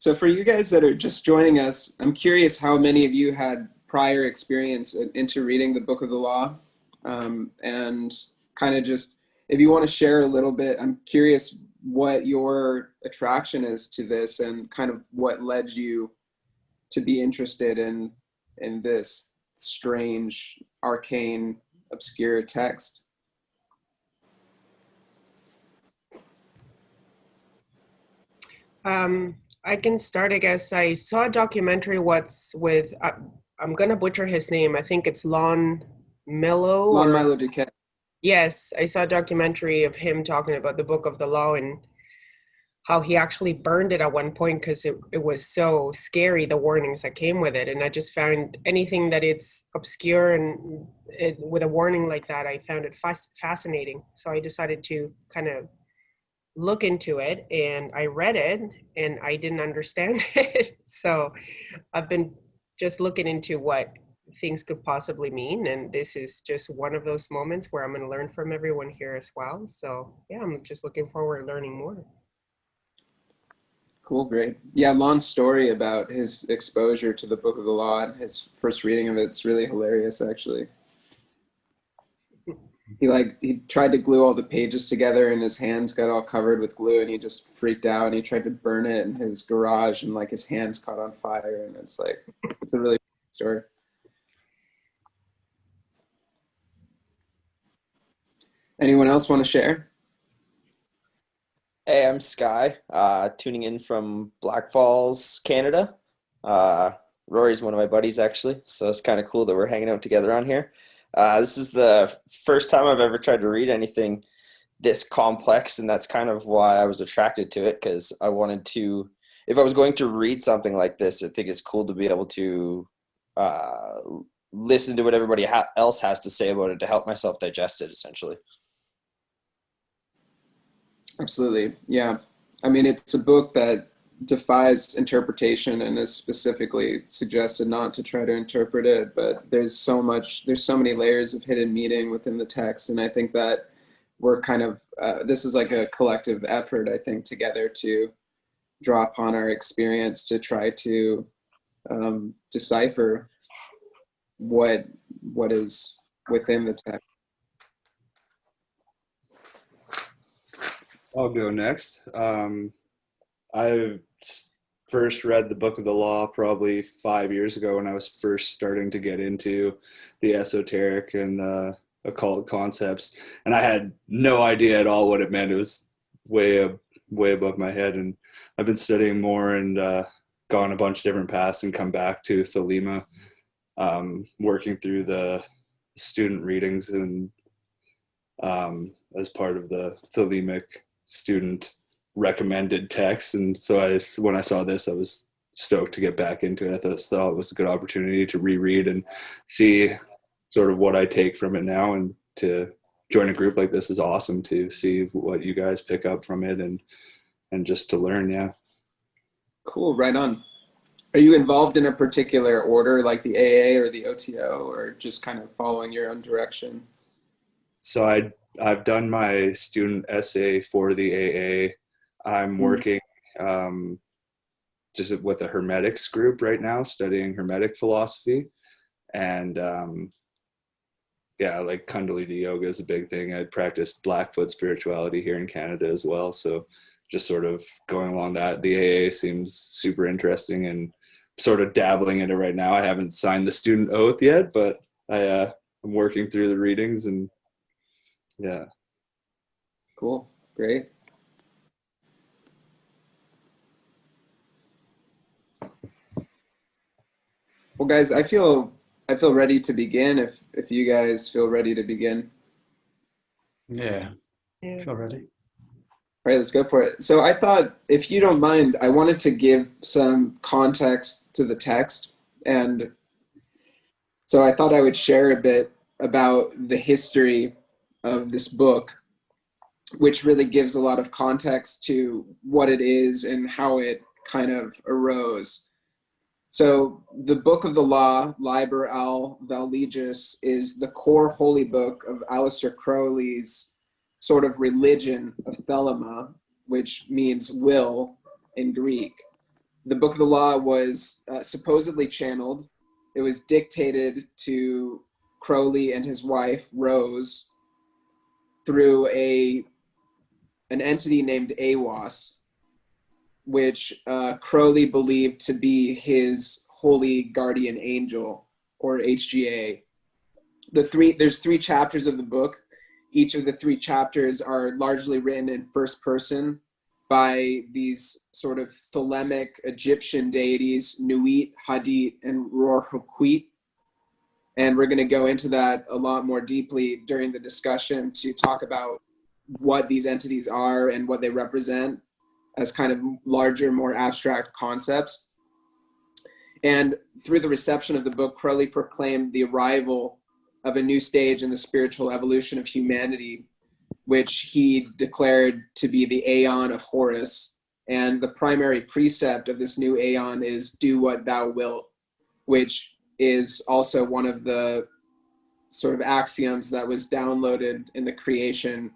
So for you guys that are just joining us, I'm curious how many of you had prior experience into reading the Book of the Law, and kind of just, if you want to share a little bit, I'm curious what your attraction is to this and kind of what led you to be interested in this strange, arcane, obscure text. I can start, I guess. I saw a documentary what's with, I'm gonna butcher his name. I think it's Lon Milo Lon or Milo Duquette. yes, I saw a documentary of him talking about the Book of the Law and how he actually burned it at one point because it was so scary, the warnings that came with it. And I just found anything that it's obscure and with a warning like that, I found it fascinating. So I decided to kind of look into it, and I read it and I didn't understand it. So I've been just looking into what things could possibly mean, and this is just one of those moments where I'm going to learn from everyone here as well. So yeah, I'm just looking forward to learning more. Cool, great. Yeah, Lon's story about his exposure to the Book of the Law and his first reading of it's really hilarious, actually. He tried to glue all the pages together and his hands got all covered with glue and he just freaked out and he tried to burn it in his garage and like his hands caught on fire, and it's a really funny story. Anyone else want to share? Hey, I'm Sky, tuning in from Black Falls, Canada. Rory's one of my buddies, actually, so it's kind of cool that we're hanging out together on here. This is the first time I've ever tried to read anything this complex, and that's kind of why I was attracted to it, because I wanted to, if I was going to read something like this, I think it's cool to be able to listen to what everybody else has to say about it to help myself digest it, essentially. Absolutely. Yeah. I mean, it's a book that defies interpretation and is specifically suggested not to try to interpret it, but there's so many layers of hidden meaning within the text. And I think that we're kind of, this is like a collective effort, I think, together to draw upon our experience to try to decipher what is within the text. I'll go next. I first read the Book of the Law probably 5 years ago when I was first starting to get into the esoteric and occult concepts, and I had no idea at all what it meant. It was way above my head, and I've been studying more and gone a bunch of different paths and come back to Thelema, working through the student readings and as part of the Thelemic student recommended text. And so when I saw this, I was stoked to get back into it. I thought it was a good opportunity to reread and see sort of what I take from it now, and to join a group like this is awesome to see what you guys pick up from it and just to learn. Yeah. Cool, right on. Are you involved in a particular order like the AA or the OTO, or just kind of following your own direction? So I've done my student essay for the AA. I'm working just with a Hermetics group right now, studying Hermetic philosophy. And yeah, like Kundalini yoga is a big thing. I practiced Blackfoot spirituality here in Canada as well. So just sort of going along that. The AA seems super interesting and sort of dabbling in it right now. I haven't signed the student oath yet, but I'm working through the readings and yeah. Cool, great. Well, guys, I feel ready to begin if you guys feel ready to begin. Yeah. Feel ready. All right, let's go for it. So I thought, if you don't mind, I wanted to give some context to the text. And so I thought I would share a bit about the history of this book, which really gives a lot of context to what it is and how it kind of arose. So the Book of the Law, Liber AL vel Legis, is the core holy book of Aleister Crowley's sort of religion of Thelema, which means will in Greek. the Book of the Law was supposedly channeled. It was dictated to Crowley and his wife, Rose, through an entity named AWAS, which Crowley believed to be his holy guardian angel, or HGA. There's 3 chapters of the book. Each of the 3 chapters are largely written in first person by these sort of thelemic Egyptian deities, Nuit, Hadit, and Ror-Huquit. And we're going to go into that a lot more deeply during the discussion to talk about what these entities are and what they represent as kind of larger, more abstract concepts. And through the reception of the book, Crowley proclaimed the arrival of a new stage in the spiritual evolution of humanity, which he declared to be the Aeon of Horus. And the primary precept of this new Aeon is do what thou wilt, which is also one of the sort of axioms that was downloaded in the creation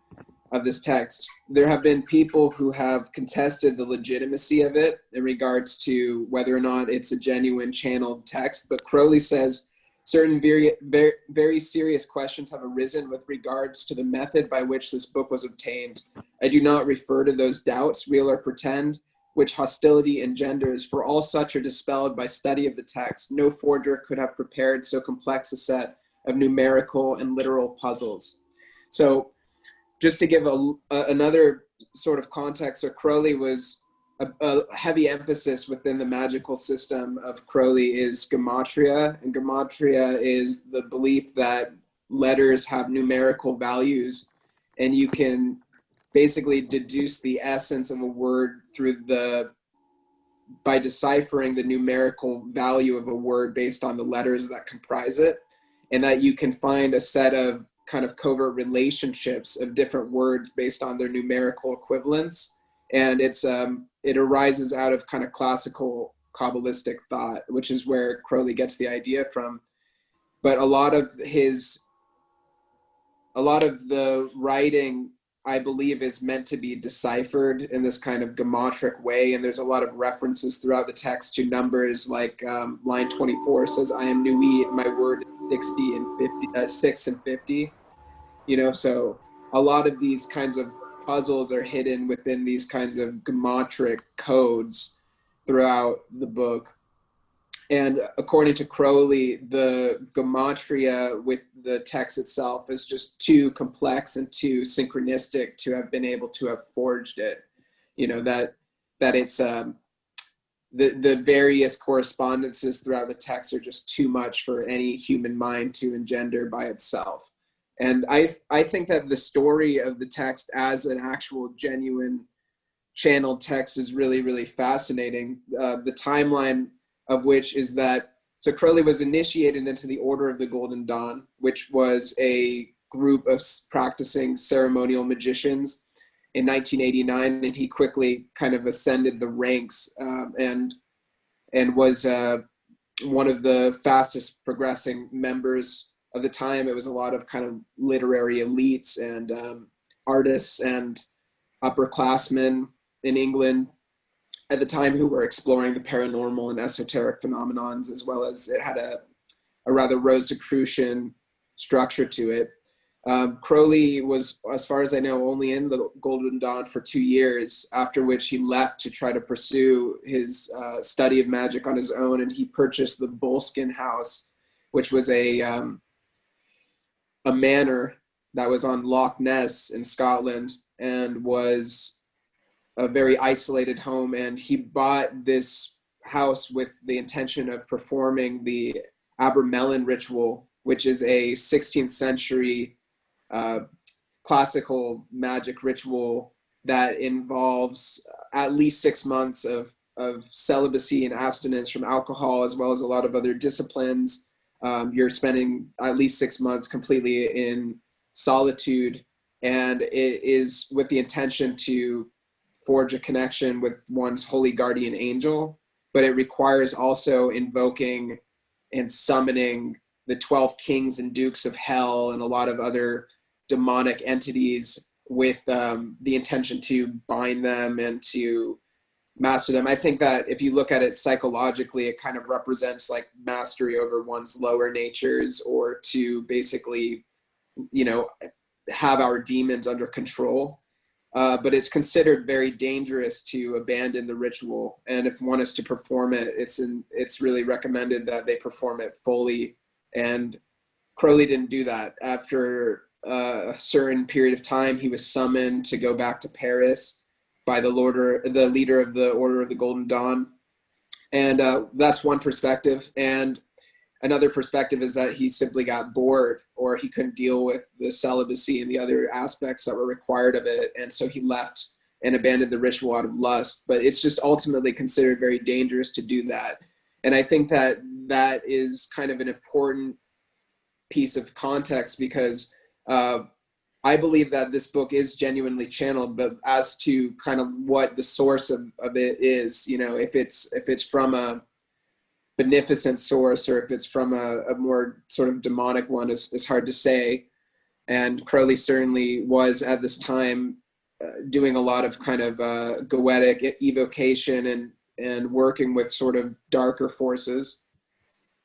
of this text. There have been people who have contested the legitimacy of it in regards to whether or not it's a genuine channeled text, but Crowley says certain very, very, very serious questions have arisen with regards to the method by which this book was obtained. I do not refer to those doubts, real or pretend, which hostility engenders, for all such are dispelled by study of the text. No forger could have prepared so complex a set of numerical and literal puzzles. So just to give another sort of context, so Crowley was a heavy emphasis within the magical system of Crowley is gematria, and gematria is the belief that letters have numerical values, and you can basically deduce the essence of a word by deciphering the numerical value of a word based on the letters that comprise it, and that you can find a set of kind of covert relationships of different words based on their numerical equivalents. And it arises out of kind of classical Kabbalistic thought, which is where Crowley gets the idea from. But a lot of the writing, I believe, is meant to be deciphered in this kind of gematria way. And there's a lot of references throughout the text to numbers, like line 24 says, I am Nuit, my word is 60 and 50, 6 and 50. You know, so a lot of these kinds of puzzles are hidden within these kinds of gematric codes throughout the book. And according to Crowley, the gematria with the text itself is just too complex and too synchronistic to have been able to have forged it. You know, that it's the various correspondences throughout the text are just too much for any human mind to engender by itself. And I think that the story of the text as an actual genuine channeled text is really, really fascinating. The timeline of which is that, so Crowley was initiated into the Order of the Golden Dawn, which was a group of practicing ceremonial magicians in 1989, and he quickly kind of ascended the ranks and was one of the fastest progressing members of the time. It was a lot of kind of literary elites and artists and upperclassmen in England at the time who were exploring the paranormal and esoteric phenomenons, as well as it had a rather Rosicrucian structure to it. Crowley was, as far as I know, only in the Golden Dawn for 2 years, after which he left to try to pursue his study of magic on his own, and he purchased the Boleskine House, which was a manor that was on Loch Ness in Scotland and was a very isolated home. And he bought this house with the intention of performing the Abramelin ritual, which is a 16th century classical magic ritual that involves at least 6 months of celibacy and abstinence from alcohol, as well as a lot of other disciplines. You're spending at least 6 months completely in solitude, and it is with the intention to forge a connection with one's holy guardian angel, but it requires also invoking and summoning the 12 kings and dukes of hell and a lot of other demonic entities with the intention to bind them and to master them. I think that if you look at it psychologically, it kind of represents like mastery over one's lower natures, or to basically, you know, have our demons under control. But it's considered very dangerous to abandon the ritual. And if one is to perform it, it's really recommended that they perform it fully. And Crowley didn't do that. After a certain period of time, he was summoned to go back to Paris by the leader of the Order of the Golden Dawn. And that's one perspective. And another perspective is that he simply got bored, or he couldn't deal with the celibacy and the other aspects that were required of it. And so he left and abandoned the ritual out of lust. But it's just ultimately considered very dangerous to do that. And I think that that is kind of an important piece of context, because I believe that this book is genuinely channeled, but as to kind of what the source of it is, you know, if it's from a beneficent source, or if it's from a more sort of demonic one, is hard to say. And Crowley certainly was at this time doing a lot of kind of goetic evocation and working with sort of darker forces.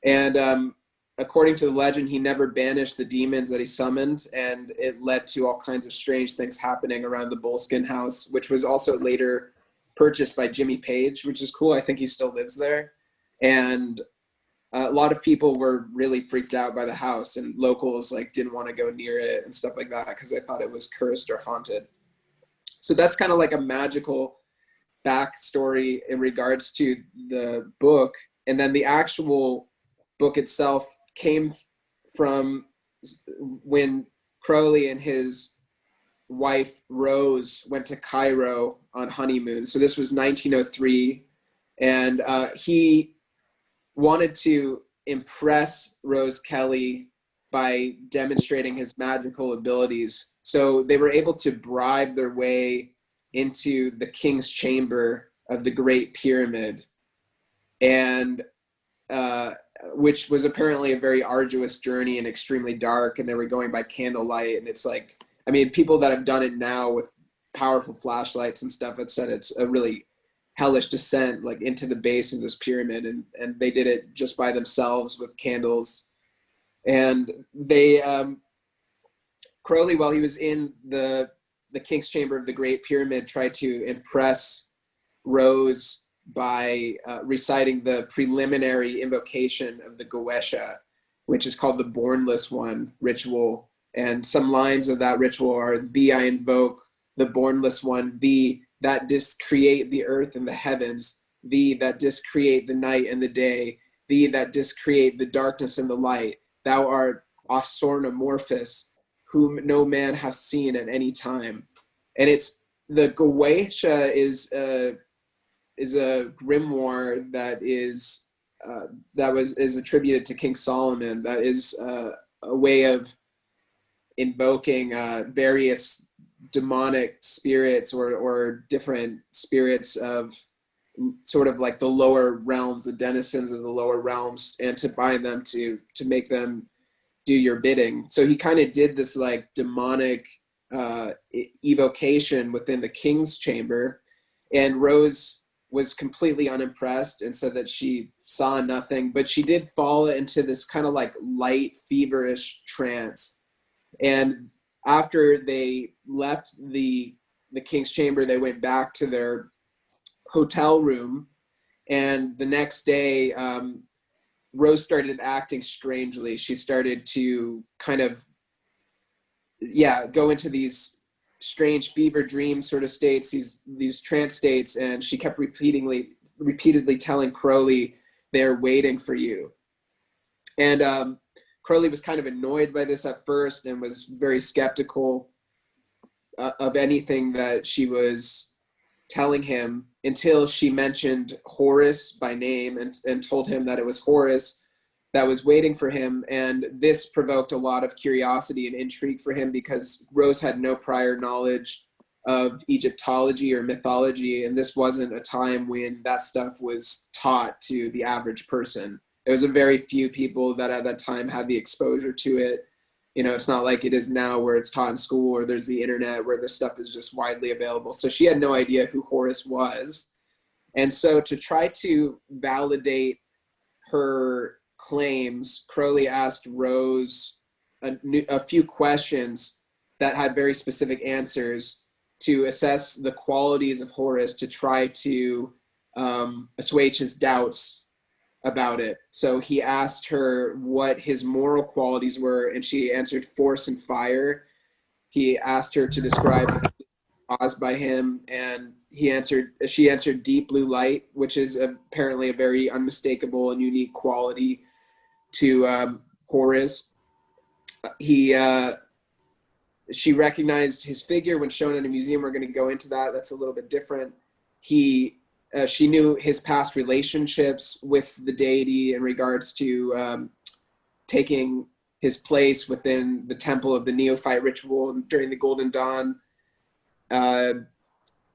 And according to the legend, he never banished the demons that he summoned, and it led to all kinds of strange things happening around the Bullskin House, which was also later purchased by Jimmy Page, which is cool. I think he still lives there. And a lot of people were really freaked out by the house, and locals like didn't want to go near it and stuff like that because they thought it was cursed or haunted. So that's kind of like a magical backstory in regards to the book. And then the actual book itself came from when Crowley and his wife Rose went to Cairo on honeymoon. So this was 1903, and he wanted to impress Rose Kelly by demonstrating his magical abilities. So they were able to bribe their way into the king's chamber of the Great Pyramid, and which was apparently a very arduous journey and extremely dark, and they were going by candlelight. And it's like, I mean, people that have done it now with powerful flashlights and stuff have said it's a really hellish descent, like into the base of this pyramid, and they did it just by themselves with candles. And they Crowley, while he was in the king's chamber of the Great Pyramid, tried to impress Rose by reciting the preliminary invocation of the Goetia, which is called the Bornless One ritual. And some lines of that ritual are: "Thee I invoke, the Bornless One, thee that didst create the earth and the heavens, thee that didst create the night and the day, thee that didst create the darkness and the light. Thou art Osornomorphous, whom no man hath seen at any time." And it's the Goetia is a grimoire that is attributed to King Solomon. That is a way of invoking various demonic spirits or different spirits of sort of like the lower realms, the denizens of the lower realms, and to bind them to make them do your bidding. So he kind of did this like demonic evocation within the king's chamber, and Rose was completely unimpressed and said that she saw nothing, but she did fall into this kind of like light, feverish trance. And after they left the king's chamber, they went back to their hotel room, and the next day Rose started acting strangely. She started to kind of go into these strange fever dream sort of states, these trance states, and she kept repeatedly telling Crowley, "They're waiting for you." And Crowley was kind of annoyed by this at first and was very skeptical of anything that she was telling him, until she mentioned Horus by name and told him that it was Horus that was waiting for him. And this provoked a lot of curiosity and intrigue for him, because Rose had no prior knowledge of Egyptology or mythology, and this wasn't a time when that stuff was taught to the average person. There was a very few people that at that time had the exposure to it. You know, it's not like it is now where it's taught in school or there's the internet where this stuff is just widely available. So she had no idea who Horus was. And so to try to validate her claims, Crowley asked Rose a few questions that had very specific answers to assess the qualities of Horus to try to assuage his doubts about it. So he asked her what his moral qualities were, and she answered force and fire. He asked her to describe caused by him, and she answered deep blue light, which is apparently a very unmistakable and unique quality to Horus. She recognized his figure when shown in a museum. We're going to go into that. That's a little bit different. She knew his past relationships with the deity in regards to taking his place within the temple of the neophyte ritual during the Golden Dawn, and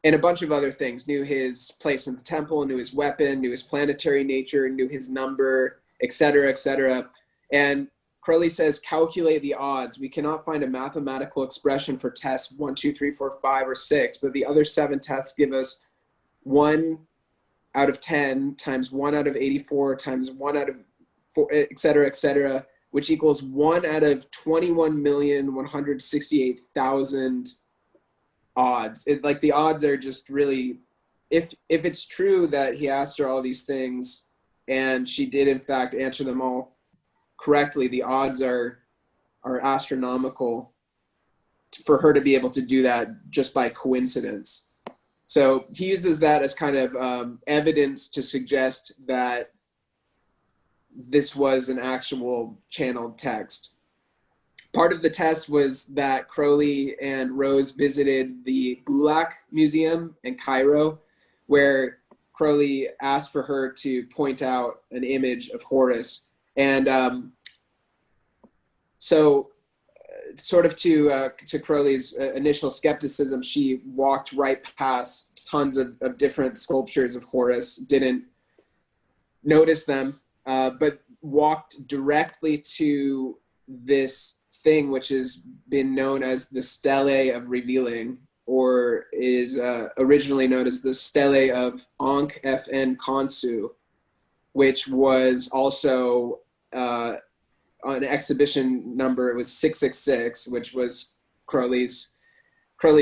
a bunch of other things. Knew his place in the temple, knew his weapon, knew his planetary nature, knew his number, etc., etc. And Crowley says, calculate the odds. We cannot find a mathematical expression for tests 1, 2, 3, 4, 5, or 6, but the other 7 tests give us 1 out of 10 times 1 out of 84 times 1 out of 4, etc., which equals 1 out of 21,168,000 odds. Like the odds are just really, if it's true that he asked her all these things and she did in fact answer them all correctly, the odds are astronomical for her to be able to do that just by coincidence. So he uses that as kind of evidence to suggest that this was an actual channeled text. Part of the test was that Crowley and Rose visited the Bulak Museum in Cairo, where Crowley asked for her to point out an image of Horus. And so sort of to Crowley's initial skepticism, she walked right past tons of different sculptures of Horus, didn't notice them, but walked directly to this thing which has been known as the Stele of Revealing, or is originally known as the Stele of Ankh FN Khonsu, which was also an exhibition number. It was 666, which was Crowley's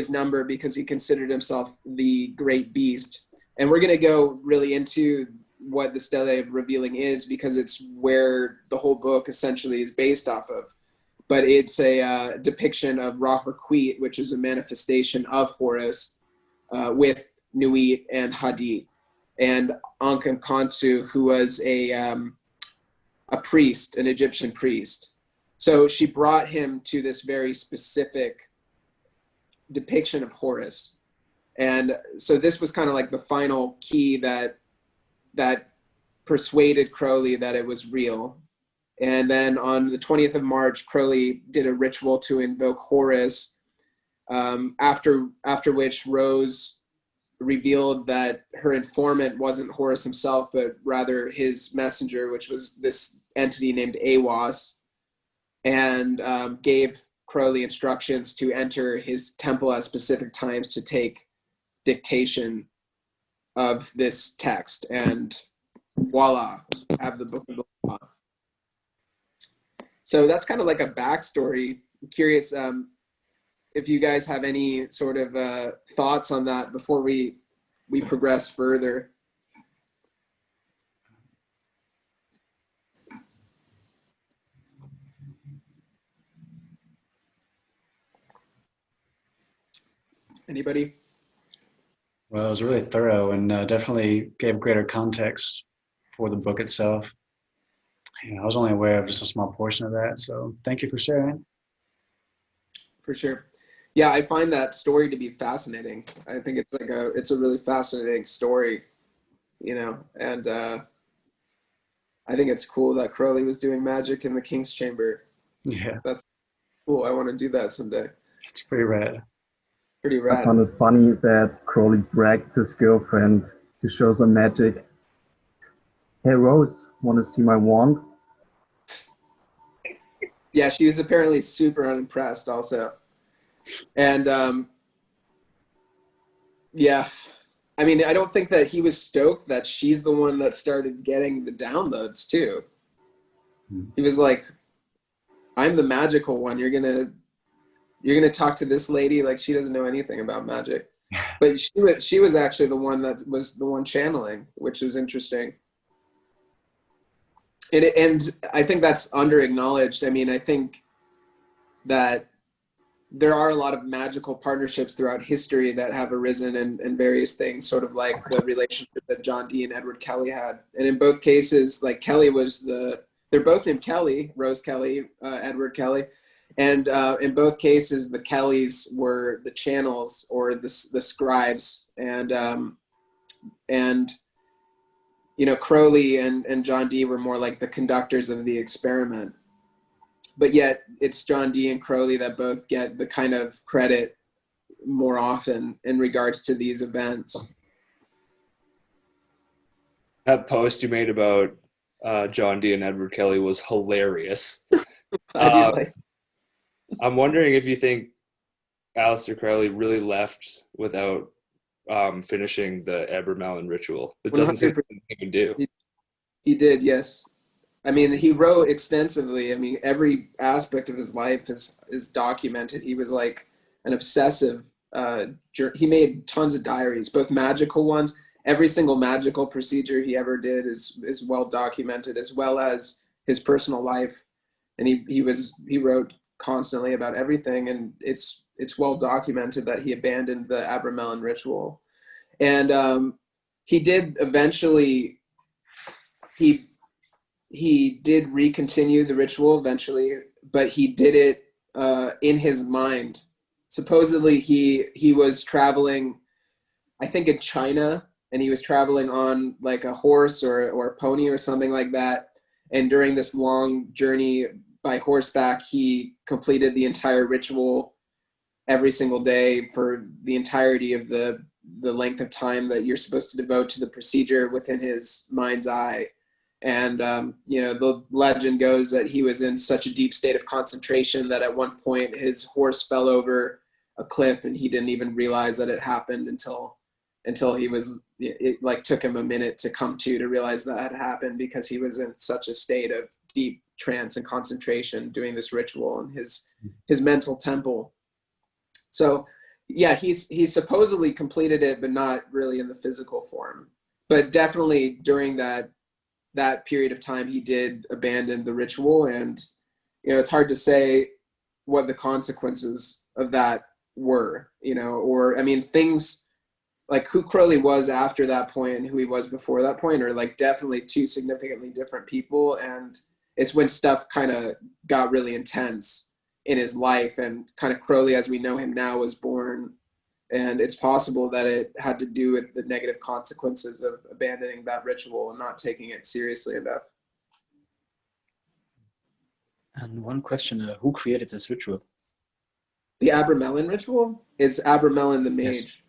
number because he considered himself the great beast. And we're going to go really into what the Stele of Revealing is, because it's where the whole book essentially is based off of. But it's a depiction of Ra-Hoquit, which is a manifestation of Horus with Nuit and Hadit, and Ankh Khonsu, who was a priest, an Egyptian priest. So she brought him to this very specific depiction of Horus. And so this was kind of like the final key that persuaded Crowley that it was real. And then on the 20th of March, Crowley did a ritual to invoke Horus, after which Rose revealed that her informant wasn't Horus himself, but rather his messenger, which was this entity named Awas, and gave Crowley instructions to enter his temple at specific times to take dictation of this text. And voila, have the Book of the Law. So that's kind of like a backstory. I'm curious if you guys have any sort of thoughts on that before we progress further. Anybody? Well, it was really thorough and definitely gave greater context for the book itself. I was only aware of just a small portion of that, so thank you for sharing. For sure. Yeah, I find that story to be fascinating. I think it's a really fascinating story, and I think it's cool that Crowley was doing magic in the King's Chamber. Yeah. That's cool. I want to do that someday. It's pretty rad. Pretty rad. I found it funny that Crowley bragged his girlfriend to show some magic. Hey Rose, want to see my wand? Yeah, she was apparently super unimpressed also. And yeah, I mean, I don't think that he was stoked that she's the one that started getting the downloads too. He was like, I'm the magical one. You're gonna talk to this lady like she doesn't know anything about magic. But she was actually the one that was the one channeling, which was interesting. And I think that's under acknowledged. I mean, I think that there are a lot of magical partnerships throughout history that have arisen and various things, sort of like the relationship that John Dee and Edward Kelly had. And in both cases, like Kelly was they're both named Kelly, Rose Kelly, Edward Kelly. And in both cases, the Kellys were the channels or the scribes. And you know, Crowley and John Dee were more like the conductors of the experiment. But yet it's John Dee and Crowley that both get the kind of credit more often in regards to these events. That post you made about John Dee and Edward Kelly was hilarious. I'm wondering if you think Aleister Crowley really left without finishing the Abramelin ritual. It doesn't seem like he can do. He did, yes. I mean, he wrote extensively. I mean, every aspect of his life is documented. He was like an obsessive. He made tons of diaries, both magical ones. Every single magical procedure he ever did is well documented, as well as his personal life. And he wrote constantly about everything, and it's well documented that he abandoned the Abramelin ritual. And he did eventually. He did recontinue the ritual eventually, but he did it in his mind. Supposedly he was traveling, I think in China, and he was traveling on like a horse or a pony or something like that. And during this long journey by horseback, he completed the entire ritual every single day for the entirety of the length of time that you're supposed to devote to the procedure within his mind's eye. And, you know, the legend goes that he was in such a deep state of concentration that at one point his horse fell over a cliff and he didn't even realize that it happened until he was, it like took him a minute to come to realize that had happened, because he was in such a state of deep trance and concentration doing this ritual in his mental temple. So yeah, he supposedly completed it, but not really in the physical form. But definitely during that period of time, he did abandon the ritual. And, you know, it's hard to say what the consequences of that were, you know, or, I mean, things like who Crowley was after that point and who he was before that point are like definitely two significantly different people. And it's when stuff kind of got really intense in his life, and kind of Crowley as we know him now was born. And it's possible that it had to do with the negative consequences of abandoning that ritual and not taking it seriously enough. And one question, who created this ritual? The Abramelin ritual is Abramelin the Mage. Yes.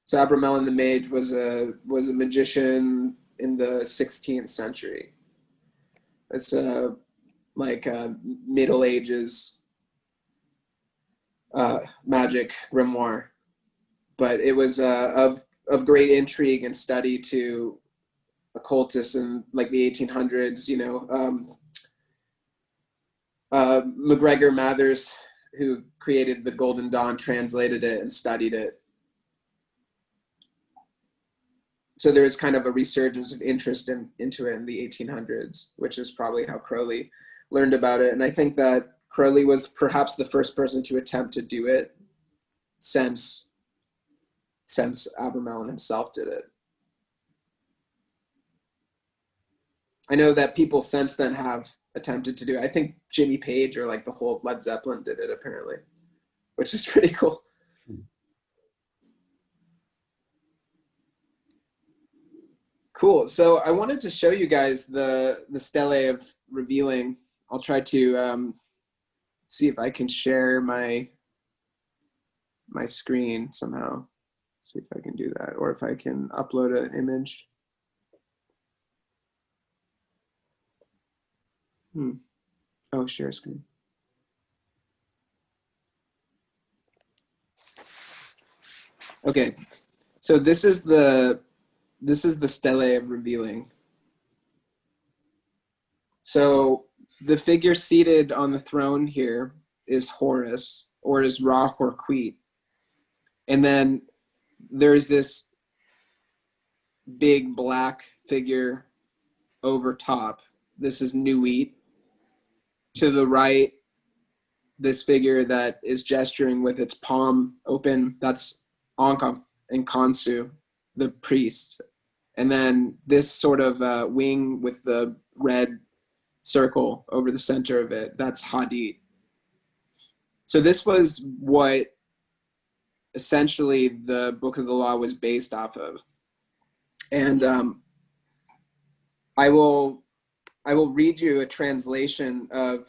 So Abramelin the Mage was a magician in the 16th century. It's like Middle Ages magic grimoire. But it was of great intrigue and study to occultists in like the 1800s. You know, MacGregor Mathers, who created the Golden Dawn, translated it and studied it. So there was kind of a resurgence of interest into it in the 1800s, which is probably how Crowley learned about it. And I think that Crowley was perhaps the first person to attempt to do it since Abramelin himself did it. I know that people since then have attempted to do it. I think Jimmy Page or like the whole Led Zeppelin did it apparently, which is pretty cool. Cool. So I wanted to show you guys the stele of revealing. I'll try to see if I can share my screen somehow. See if I can do that, or if I can upload an image. Oh, share screen. Okay. So this is the stele of revealing. So the figure seated on the throne here is Horus, or is Ra Horquit. And then there's this big black figure over top. This is Nuit. To the right, this figure that is gesturing with its palm open, that's Ankh and Khonsu, the priest. And then this sort of wing with the red circle over the center of it, that's Hadith. So this was what essentially the Book of the Law was based off of. And I will read you a translation of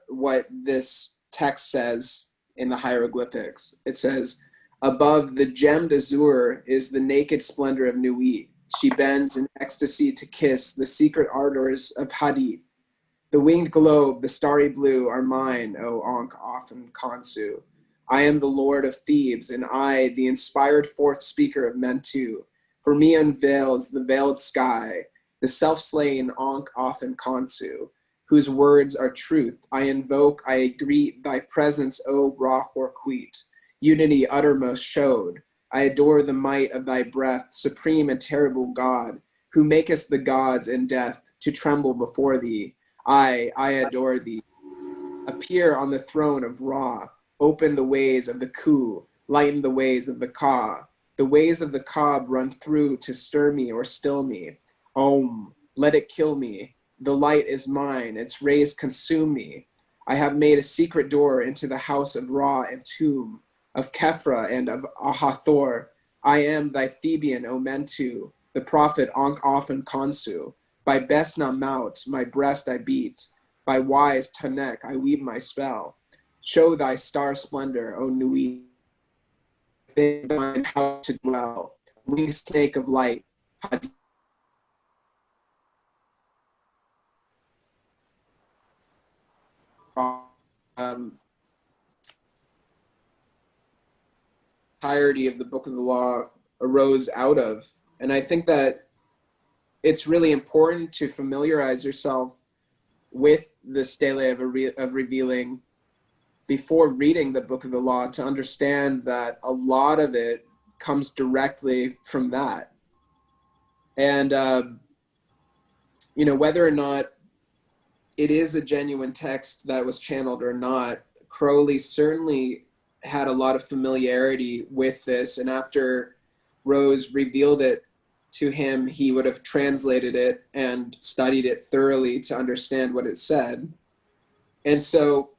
what this text says in the hieroglyphics. It says, above the gemmed azure is the naked splendor of Nuit. She bends in ecstasy to kiss the secret ardors of Hadith. The winged globe, the starry blue, are mine, O Ankh often Khonsu. I am the lord of Thebes, and I, the inspired fourth speaker of Mentu. For me unveils the veiled sky, the self-slain Ankh often Khonsu, whose words are truth. I invoke, I greet thy presence, O Ra Horquit. Unity uttermost showed. I adore the might of thy breath, supreme and terrible God, who makest the gods in death to tremble before thee. I adore thee. Appear on the throne of Ra. Open the ways of the Ku. Lighten the ways of the Ka. The ways of the Ka run through to stir me or still me. Om, let it kill me. The light is mine. Its rays consume me. I have made a secret door into the house of Ra and tomb, of Kephra and of Ahathor. I am thy Theban, O Mentu, the prophet Ankh often Khonsu. By Besna Maut, my breast I beat. By wise Tanek, I weave my spell. Show thy star splendor, O Nuit, within thine house to dwell. Winged snake of light, entirety of the Book of the Law arose out of. And I think that it's really important to familiarize yourself with the stele of revealing before reading the Book of the Law, to understand that a lot of it comes directly from that. And whether or not it is a genuine text that was channeled or not, Crowley certainly had a lot of familiarity with this, and after Rose revealed it to him, he would have translated it and studied it thoroughly to understand what it said. And so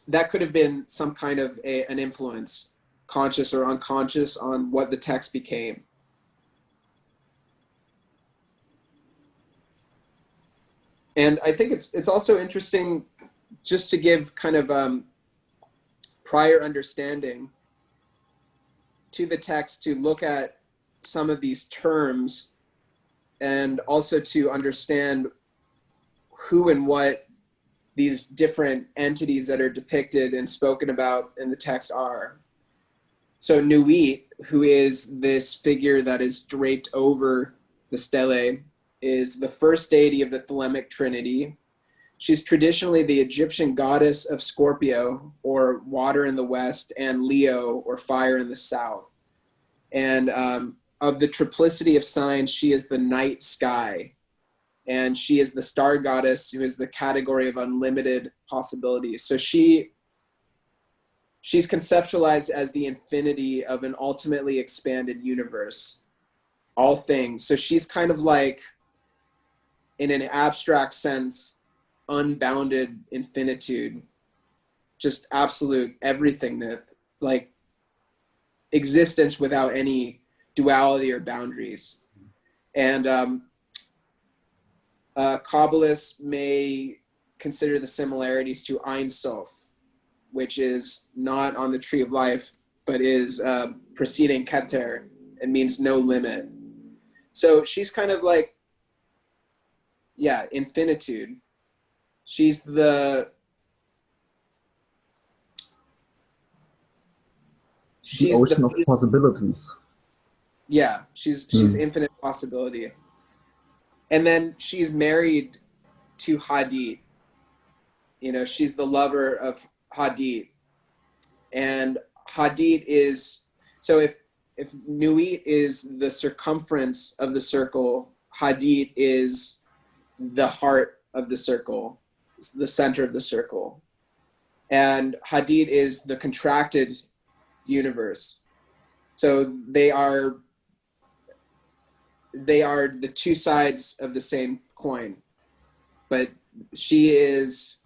that could have been some kind of an influence, conscious or unconscious, on what the text became. And I think it's also interesting just to give kind of prior understanding to the text, to look at some of these terms, and also to understand who and what these different entities that are depicted and spoken about in the text are. So Nuit, who is this figure that is draped over the stele, is the first deity of the Thelemic Trinity. She's traditionally the Egyptian goddess of Scorpio, or water in the west, and Leo, or fire in the south. And of the triplicity of signs, she is the night sky. And she is the star goddess, who is the category of unlimited possibilities. So she's conceptualized as the infinity of an ultimately expanded universe, all things. So she's kind of like, in an abstract sense, unbounded infinitude, just absolute everythingness, like existence without any duality or boundaries. And Kabbalists may consider the similarities to Ein Sof, which is not on the tree of life, but is preceding Keter. It means no limit. So she's kind of like, yeah, infinitude. She's The ocean of possibilities. Yeah, she's infinite possibility. And then she's married to Hadit. You know, she's the lover of Hadit. And Hadit is, so if Nuit is the circumference of the circle, Hadit is the heart of the circle, the center of the circle. And Hadit is the contracted universe. So they are the two sides of the same coin. But she is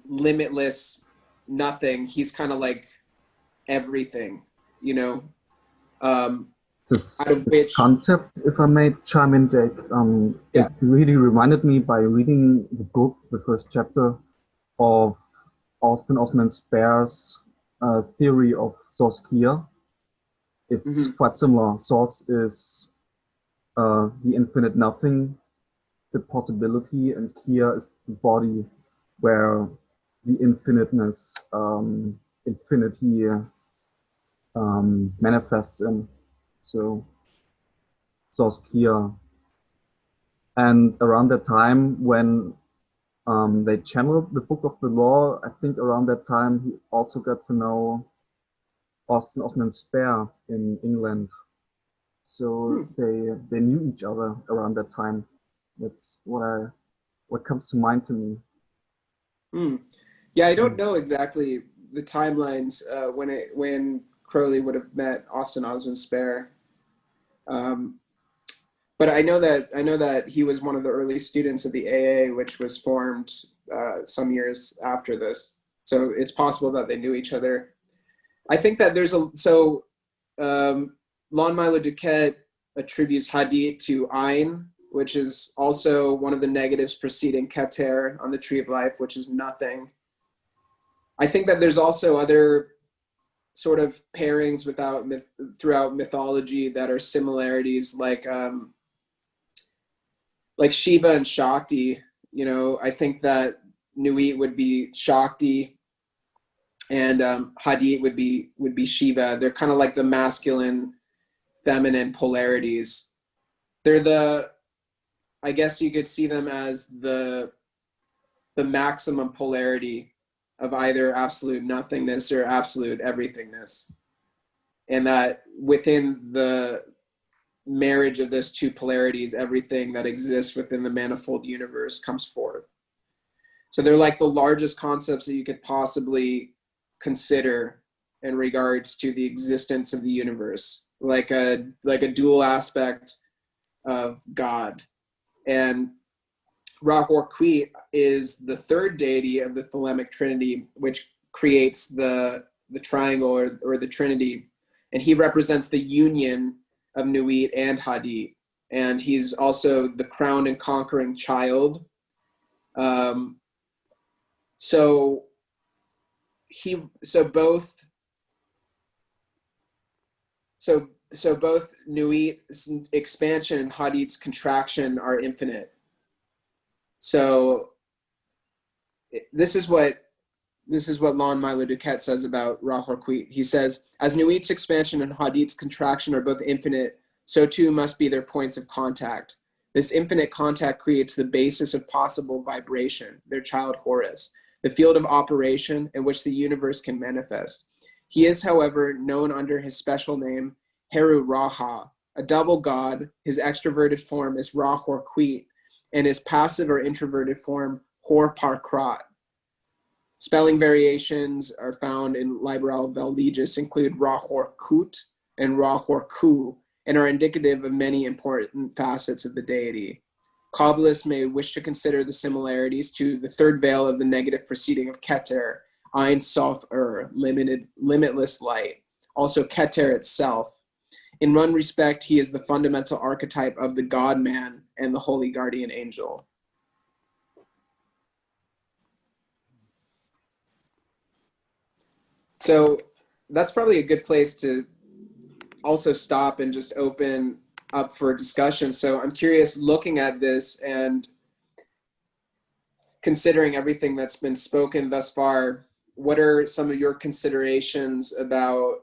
limitless nothing. He's kind of like everything, you know. This Out of which concept, if I may chime in, Jake, Yeah. it really reminded me by reading the book, the first chapter, of Austin Osman Spare's theory of source Kia. It's quite similar. Source is the infinite nothing, the possibility, and Kia is the body where the infiniteness, infinity manifests in. So, source Kia. And around that time when they channeled the Book of the Law, I think around that time he also got to know Austin Osman Spare in England. So they knew each other around that time. That's what comes to mind to me. Yeah, I don't know exactly the timelines when Crowley would have met Austin Osman Spare. But I know that he was one of the early students of the AA, which was formed some years after this. So it's possible that they knew each other. I think that there's Lon Milo Duquette attributes Hadit to Ein, which is also one of the negatives preceding Keter on the Tree of Life, which is nothing. I think that there's also other sort of pairings throughout mythology that are similarities, like Shiva and Shakti. You know, I think that Nuit would be Shakti, and Hadit would be Shiva. They're kind of like the masculine, feminine polarities. They're I guess you could see them as the maximum polarity of either absolute nothingness or absolute everythingness. And that within the marriage of those two polarities, everything that exists within the manifold universe comes forth. So they're like the largest concepts that you could possibly consider in regards to the existence of the universe, like a dual aspect of God. And Ra-Hoor-Khuit is the third deity of the Thelemic Trinity, which creates the triangle or the Trinity. And he represents the union of Nuit and Hadit. And he's also the crowned and conquering child. So both Nuit's expansion and Hadit's contraction are infinite. So this is what Lon Milo Duquette says about Ra-Hoor-Khuit. He says, as Nuit's expansion and Hadit's contraction are both infinite, so too must be their points of contact. This infinite contact creates the basis of possible vibration, their child Horus, the field of operation in which the universe can manifest. He is, however, known under his special name, Heru Raha, a double god. His extroverted form is Ra-Hoor-Khuit, and his passive or introverted form, Hor-Par-Krat. Spelling variations are found in Liber AL vel Legis, include Ra-Hoor-Khut and Ra-Hoor-Khu, and are indicative of many important facets of the deity. Kabbalists may wish to consider the similarities to the third veil of the negative proceeding of Keter, Ein Sof limitless light, also Keter itself. In one respect, he is the fundamental archetype of the God-man and the holy guardian angel. So that's probably a good place to also stop and just open up for discussion. So I'm curious, looking at this and considering everything that's been spoken thus far, what are some of your considerations about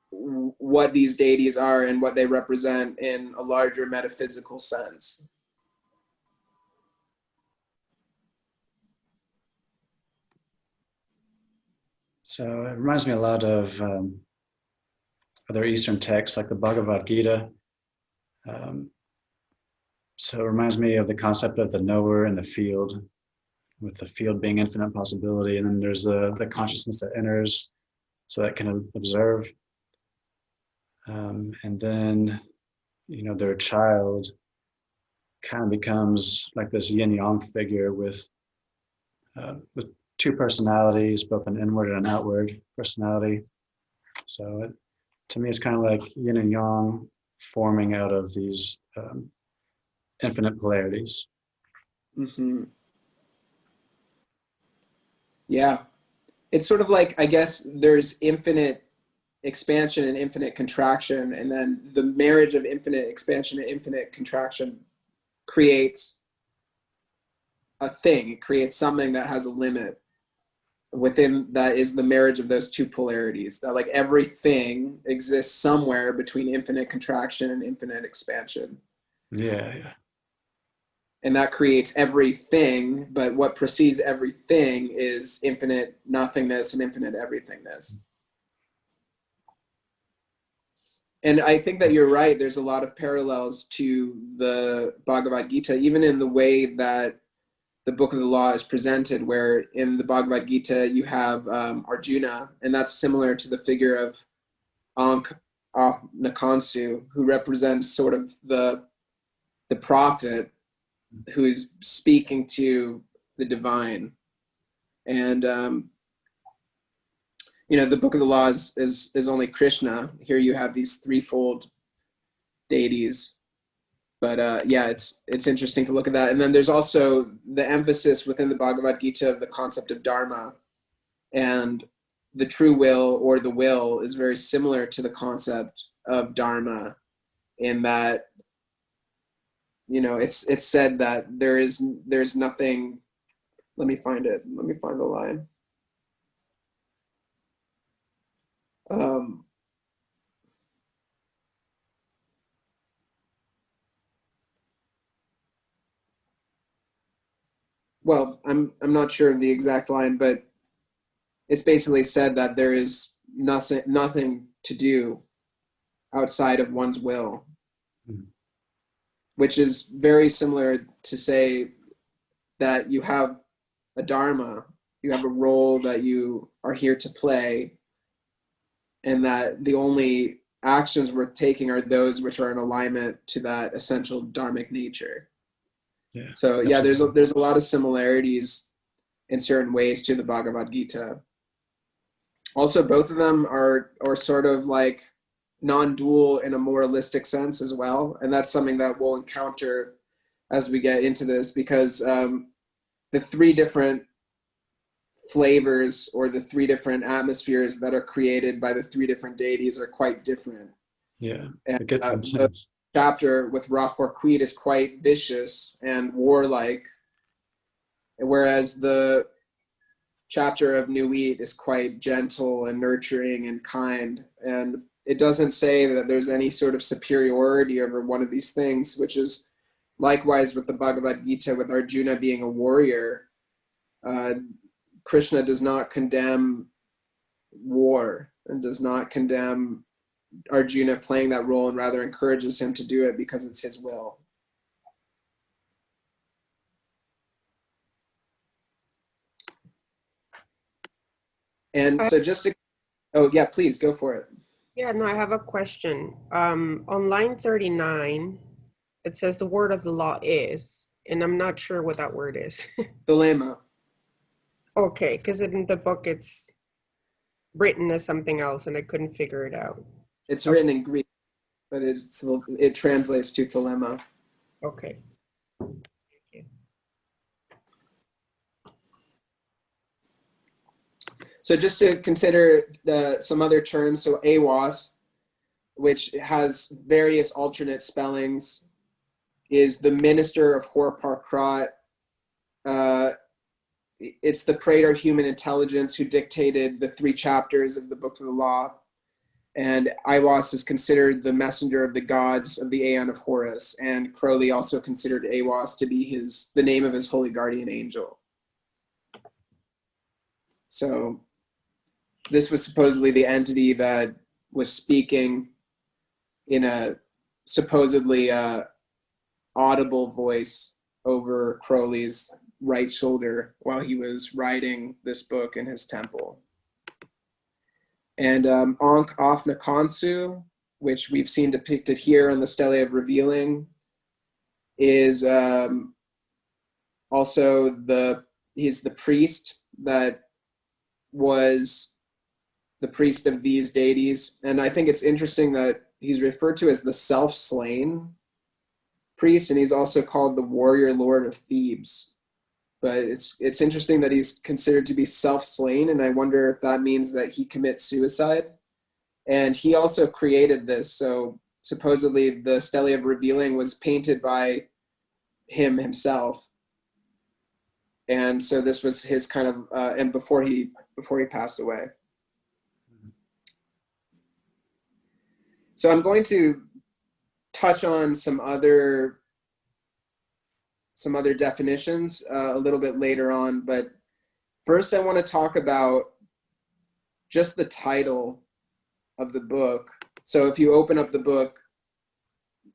what these deities are and what they represent in a larger metaphysical sense? So it reminds me a lot of other Eastern texts like the Bhagavad Gita. So it reminds me of the concept of the knower and the field, with the field being infinite possibility. And then there's the consciousness that enters so that can observe. And then, their child kind of becomes like this yin yang figure with two personalities, both an inward and an outward personality. So to me, it's kind of like yin and yang forming out of these infinite polarities. Mm-hmm. Yeah. It's sort of like, I guess there's infinite expansion and infinite contraction, and then the marriage of infinite expansion and infinite contraction creates a thing. It creates something that has a limit within, that is the marriage of those two polarities, that like everything exists somewhere between infinite contraction and infinite expansion. Yeah. And that creates everything, but what precedes everything is infinite nothingness and infinite everythingness. And I think that you're right. There's a lot of parallels to the Bhagavad Gita, even in the way that the Book of the Law is presented, where in the Bhagavad Gita you have Arjuna, and that's similar to the figure of Ankh of Nakansu, who represents sort of the prophet who's speaking to the divine. And the Book of the Law is only Krishna. Here you have these threefold deities. But yeah, it's interesting to look at that. And then there's also the emphasis within the Bhagavad Gita of the concept of Dharma. And the true will, or the will, is very similar to the concept of Dharma, in that, it's said that there's nothing. Let me find it. Let me find the line. Well, I'm not sure of the exact line, but it's basically said that there is nothing to do outside of one's will, which is very similar to say that you have a dharma, you have a role that you are here to play, and that the only actions worth taking are those which are in alignment to that essential dharmic nature. Yeah. So yeah, there's a lot of similarities in certain ways to the Bhagavad Gita. Also, both of them are sort of like non-dual in a moralistic sense as well, and that's something that we'll encounter as we get into this, because the three different flavors, or the three different atmospheres that are created by the three different deities, are quite different. Yeah, and it gets the intense. chapter with Rothbard is quite vicious and warlike, whereas the chapter of Nuit is quite gentle and nurturing and kind. And it doesn't say that there's any sort of superiority over one of these things, which is likewise with the Bhagavad Gita, with Arjuna being a warrior. Krishna does not condemn war and does not condemn Arjuna playing that role, and rather encourages him to do it because it's his will. And so oh yeah, please go for it. Yeah, no, I have a question. On line 39, it says the word of the law is, and I'm not sure what that word is. Thelema. Okay, because in the book it's written as something else, and I couldn't figure it out. It's written in Greek, but it translates to thelema. Okay. Thank you. So just to consider some other terms, so awas, which has various alternate spellings, is the minister of Horpar Krat. it's the praetor human intelligence who dictated the 3 chapters of the Book of the Law. And Aiwass is considered the messenger of the gods of the Aeon of Horus. And Crowley also considered Aiwass to be the name of his holy guardian angel. So this was supposedly the entity that was speaking in a supposedly audible voice over Crowley's right shoulder while he was writing this book in his temple. And Ankh of Nakansu, which we've seen depicted here on the Stele of Revealing, is also he's the priest that was the priest of these deities. And I think it's interesting that he's referred to as the self-slain priest, and he's also called the warrior lord of Thebes. But it's interesting that he's considered to be self-slain, and I wonder if that means that he commits suicide. And he also created this, so supposedly the Stele of Revealing was painted by him himself. And so this was his kind of, and before he passed away. So I'm going to touch on some other definitions a little bit later on, but first I want to talk about just the title of the book. So if you open up the book,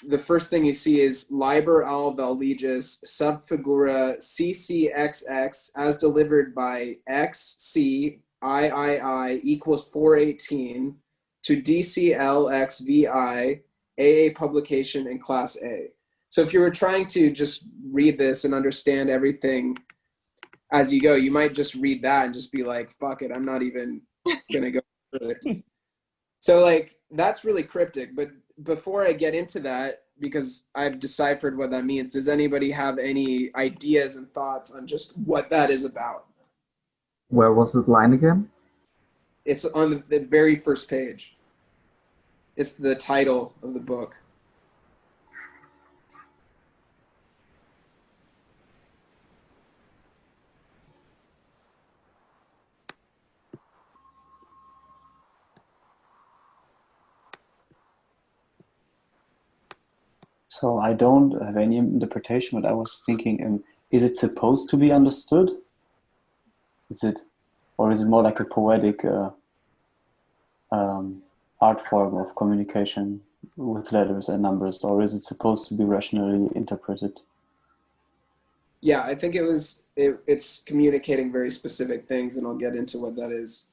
the first thing you see is Liber AL vel Legis CCXX as delivered by XCIII equals 418 to DCLXVI AA publication in Class A. So if you were trying to just read this and understand everything as you go, you might just read that and just be like, fuck it, I'm not even gonna go further. So like, that's really cryptic, but before I get into that, because I've deciphered what that means, does anybody have any ideas and thoughts on just what that is about? Where was the line again? It's on the very first page. It's the title of the book. So I don't have any interpretation, but I was thinking, is it supposed to be understood? Or is it more like a poetic art form of communication with letters and numbers, or is it supposed to be rationally interpreted? Yeah, I think it's communicating very specific things, and I'll get into what that is.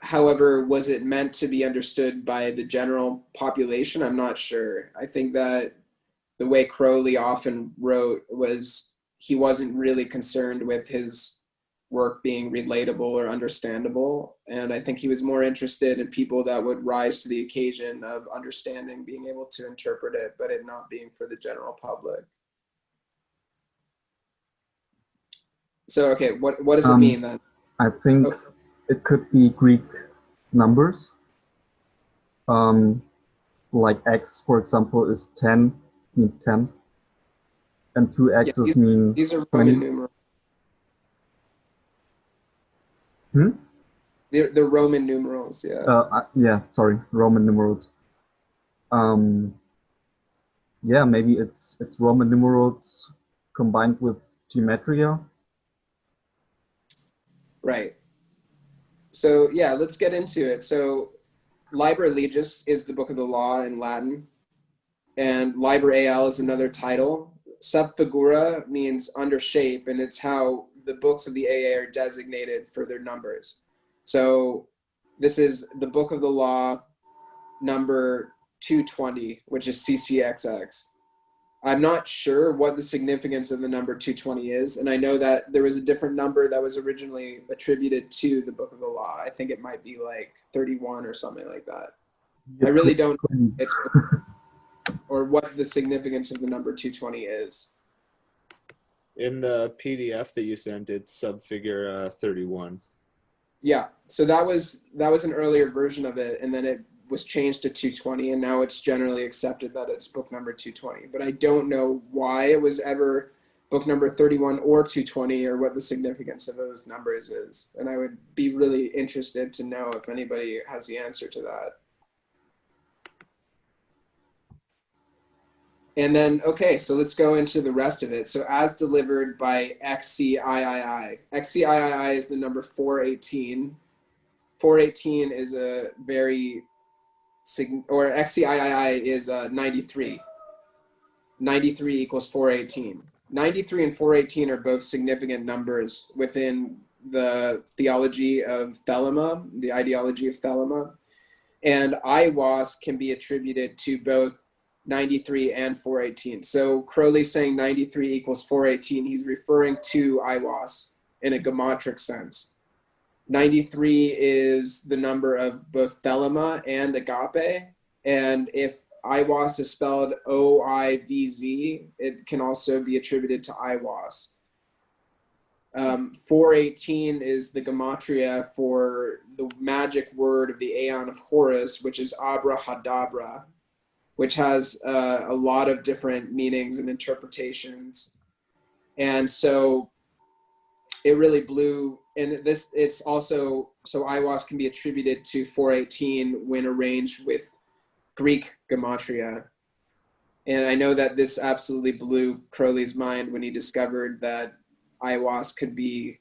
However, was it meant to be understood by the general population? I'm not sure. I think that the way Crowley often wrote was he wasn't really concerned with his work being relatable or understandable. And I think he was more interested in people that would rise to the occasion of understanding, being able to interpret it, but it not being for the general public. So, okay, what does it mean then? I think it could be Greek numbers. Like X, for example, is 10, means 10. And 2 X's mean these are 20. Roman numerals. Hmm? They're Roman numerals, yeah. Yeah, sorry, Roman numerals. Yeah, maybe it's Roman numerals combined with gematria. Right. So yeah, let's get into it. So Liber Legis is the Book of the Law in Latin, and Liber AL is another title. Sub figura means under shape, and it's how the books of the AA are designated for their numbers. So this is the Book of the Law number 220, which is CCXX. I'm not sure what the significance of the number 220 is, and I know that there was a different number that was originally attributed to the Book of the Law. I think it might be like 31 or something like that. I really don't know it's or what the significance of the number 220 is. In the PDF that you sent, it's subfigure 31. Yeah, so that was an earlier version of it, and then it was changed to 220, and now it's generally accepted that it's book number 220. But I don't know why it was ever book number 31 or 220, or what the significance of those numbers is. And I would be really interested to know if anybody has the answer to that. And then, okay, so let's go into the rest of it. So as delivered by XCIII. XCIII is the number 418. 418 is a very, or XCIII is 93. 93 equals 418. 93 and 418 are both significant numbers within the theology of Thelema, the ideology of Thelema. And Aiwass can be attributed to both 93 and 418. So Crowley saying 93 equals 418, he's referring to Aiwass in a gematria sense. 93 is the number of both Thelema and Agape. And if Aiwass is spelled O-I-V-Z, it can also be attributed to Aiwass. 418 is the gematria for the magic word of the Aeon of Horus, which is Abrahadabra, which has a lot of different meanings and interpretations. And so it really blew, and this, it's also, so Aiwass can be attributed to 418 when arranged with Greek gematria. And I know that this absolutely blew Crowley's mind when he discovered that Aiwass could be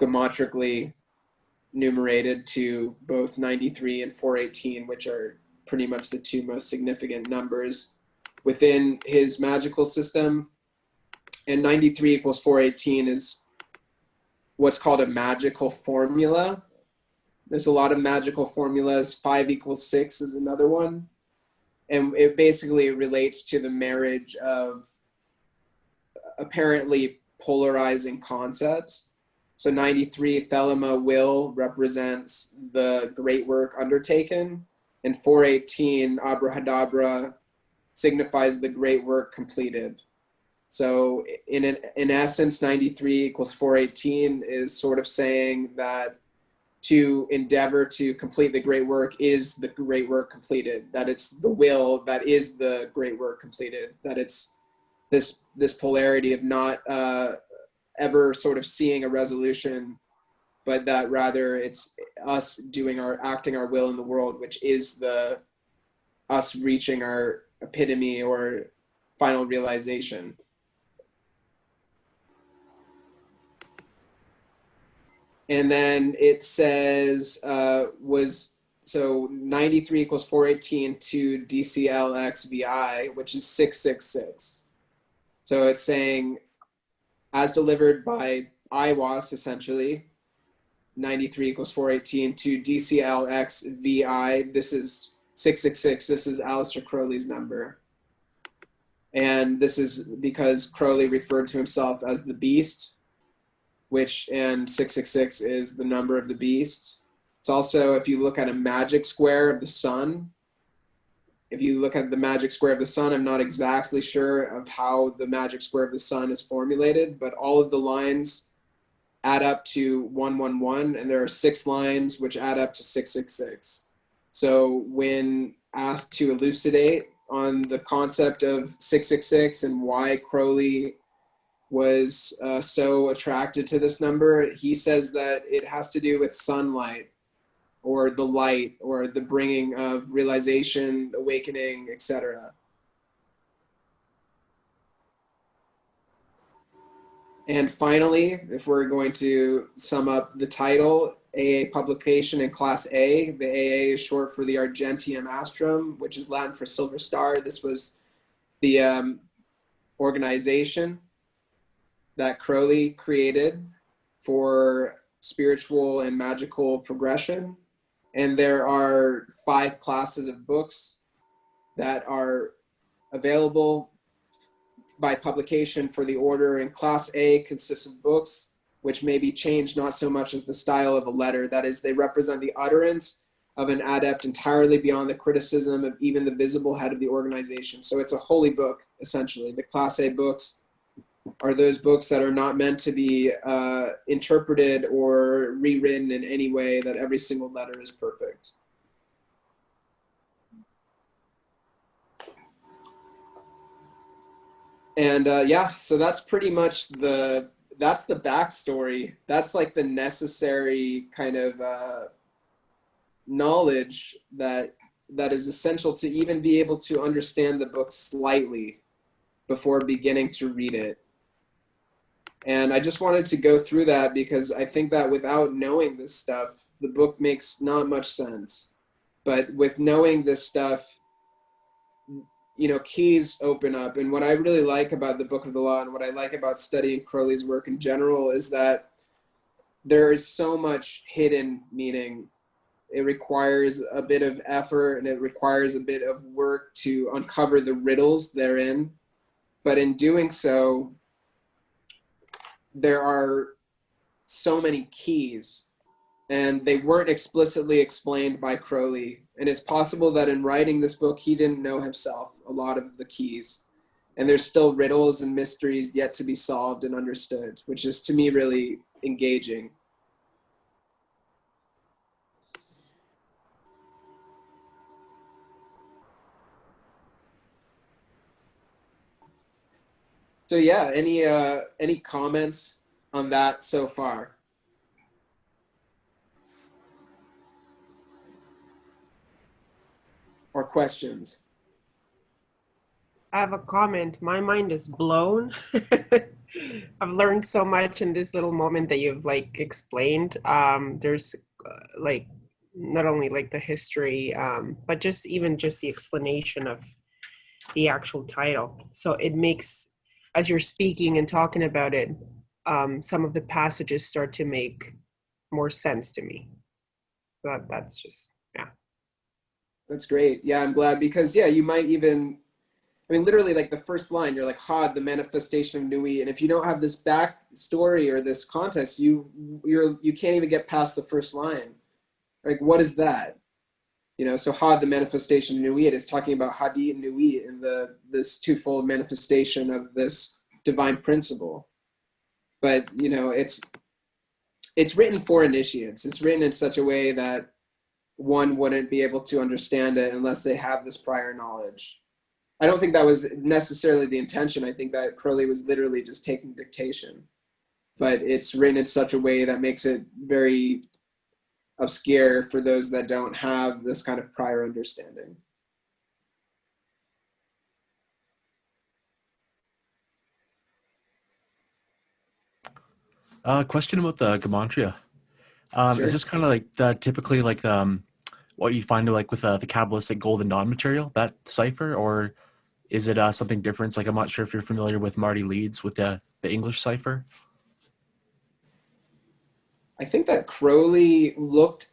gematrically numerated to both 93 and 418, which are pretty much the two most significant numbers within his magical system. And 93 equals 418 is what's called a magical formula. There's a lot of magical formulas. 5 equals 6 is another one. And it basically relates to the marriage of apparently polarizing concepts. So 93, Thelema will represents the great work undertaken, and 418, Abrahadabra, signifies the great work completed. So in essence, 93 equals 418 is sort of saying that to endeavor to complete the great work is the great work completed, that it's the will that is the great work completed, that it's this polarity of not ever sort of seeing a resolution, but that rather it's us doing acting our will in the world, which is us reaching our epitome or final realization. And then it says so 93 equals 418 to DCLXVI, which is 666. So it's saying, as delivered by Aiwass, essentially, 93 equals 418 to DCLXVI. This is 666. This is Aleister Crowley's number. And this is because Crowley referred to himself as the beast, and 666 is the number of the beast. It's also, if you look at a magic square of the sun, if you look at the magic square of the sun, I'm not exactly sure of how the magic square of the sun is formulated, but all of the lines add up to 111, and there are 6 lines which add up to 666. So when asked to elucidate on the concept of 666 and why Crowley was so attracted to this number, he says that it has to do with sunlight, or the light, or the bringing of realization, awakening, etc. And finally, if we're going to sum up the title, AA publication in Class A. The AA is short for the Argentium Astrum, which is Latin for Silver Star. This was the organization that Crowley created for spiritual and magical progression. And there are 5 classes of books that are available by publication for the order. And Class A consists of books which may be changed not so much as the style of a letter. That is, they represent the utterance of an adept entirely beyond the criticism of even the visible head of the organization. So it's a holy book, essentially. The Class A books are those books that are not meant to be interpreted or rewritten in any way, that every single letter is perfect. And yeah, so that's pretty much that's the backstory. That's like the necessary kind of knowledge that is essential to even be able to understand the book slightly before beginning to read it. And I just wanted to go through that because I think that without knowing this stuff, the book makes not much sense. But with knowing this stuff, you know, keys open up. And what I really like about the Book of the Law and what I like about studying Crowley's work in general is that there is so much hidden meaning. It requires a bit of effort and it requires a bit of work to uncover the riddles therein. But in doing so, there are so many keys, and they weren't explicitly explained by Crowley. And it's possible that in writing this book, he didn't know himself a lot of the keys. And there's still riddles and mysteries yet to be solved and understood, which is to me really engaging. So yeah, any comments on that so far? Or questions? I have a comment. My mind is blown. I've learned so much in this little moment that you've like explained. There's like not only like the history, but just even just the explanation of the actual title. So it makes, as you're speaking and talking about it, some of the passages start to make more sense to me. That's just, yeah. That's great. Yeah, I'm glad because yeah, you might even, I mean, literally like the first line, you're like, Hod, the manifestation of Nui. And if you don't have this back story or this context, you can't even get past the first line. Like, what is that? You know, so Hod, the manifestation of Nui, it is talking about Hadi and Nui in this twofold manifestation of this divine principle. But, you know, it's written for initiates. It's written in such a way that one wouldn't be able to understand it unless they have this prior knowledge. I don't think that was necessarily the intention. I think that Crowley was literally just taking dictation, but it's written in such a way that makes it very obscure for those that don't have this kind of prior understanding. Question about the gematria. Sure. Is this kind of like typically like what you find like with the Kabbalistic golden dawn material, that cipher, or is it something different? Like I'm not sure if you're familiar with Marty Leeds with the English cipher. I think that Crowley looked.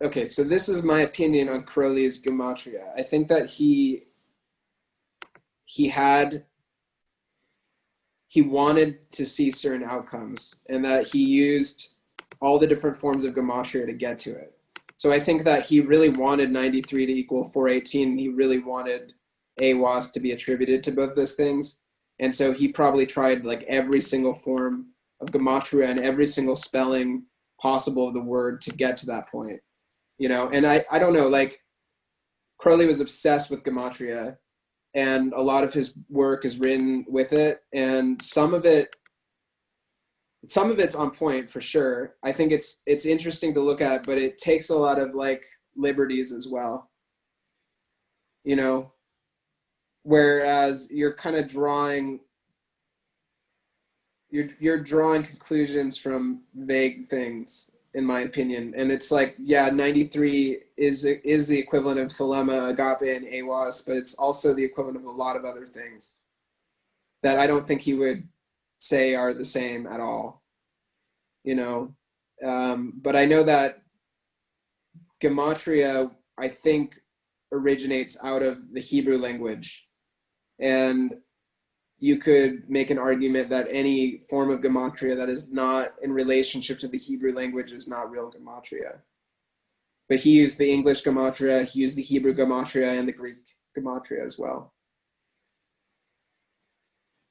Okay, so this is my opinion on Crowley's gematria. I think that he wanted to see certain outcomes, and that he used all the different forms of gematria to get to it. So I think that he really wanted 93 to equal 418. And he really wanted AWAS to be attributed to both those things. And so he probably tried like every single form of gematria and every single spelling possible of the word to get to that point. You know, and I don't know, like Crowley was obsessed with gematria, and a lot of his work is written with it, and some of it's on point for sure. I think it's interesting to look at, but it takes a lot of like liberties as well, you know, whereas you're kind of drawing you're drawing conclusions from vague things, in my opinion. And it's like, yeah, 93 is the equivalent of thelema, agape, and awas, but it's also the equivalent of a lot of other things that I don't think he would say are the same at all, you know. But I know that gematria, I think, originates out of the Hebrew language, and you could make an argument that any form of gematria that is not in relationship to the Hebrew language is not real gematria. But he used the English gematria, he used the Hebrew gematria, and the Greek gematria as well.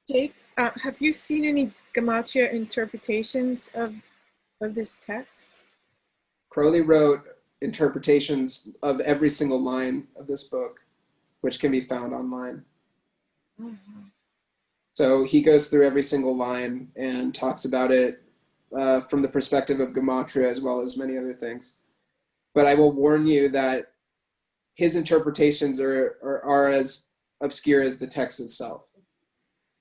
Jake, have you seen any gematria interpretations of this text? Crowley wrote interpretations of every single line of this book, which can be found online. Mm-hmm. So he goes through every single line and talks about it from the perspective of gematria as well as many other things. But I will warn you that his interpretations are as obscure as the text itself.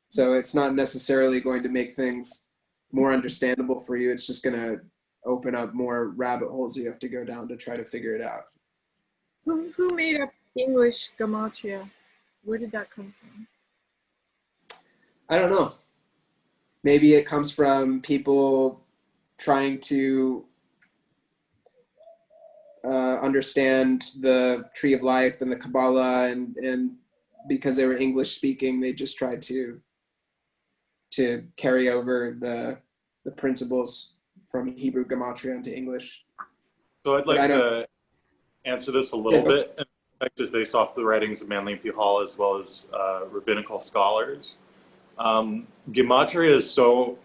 So it's not necessarily going to make things more understandable for you. It's just going to open up more rabbit holes you have to go down to try to figure it out. Who made up English gematria? Where did that come from? I don't know. Maybe it comes from people trying to understand the Tree of Life and the Kabbalah, and because they were English speaking, they just tried to carry over the principles from Hebrew gematria into English. So I'd like to answer this a little bit, and in fact, just based off the writings of Manly and P. Hall as well as rabbinical scholars. Gematria is so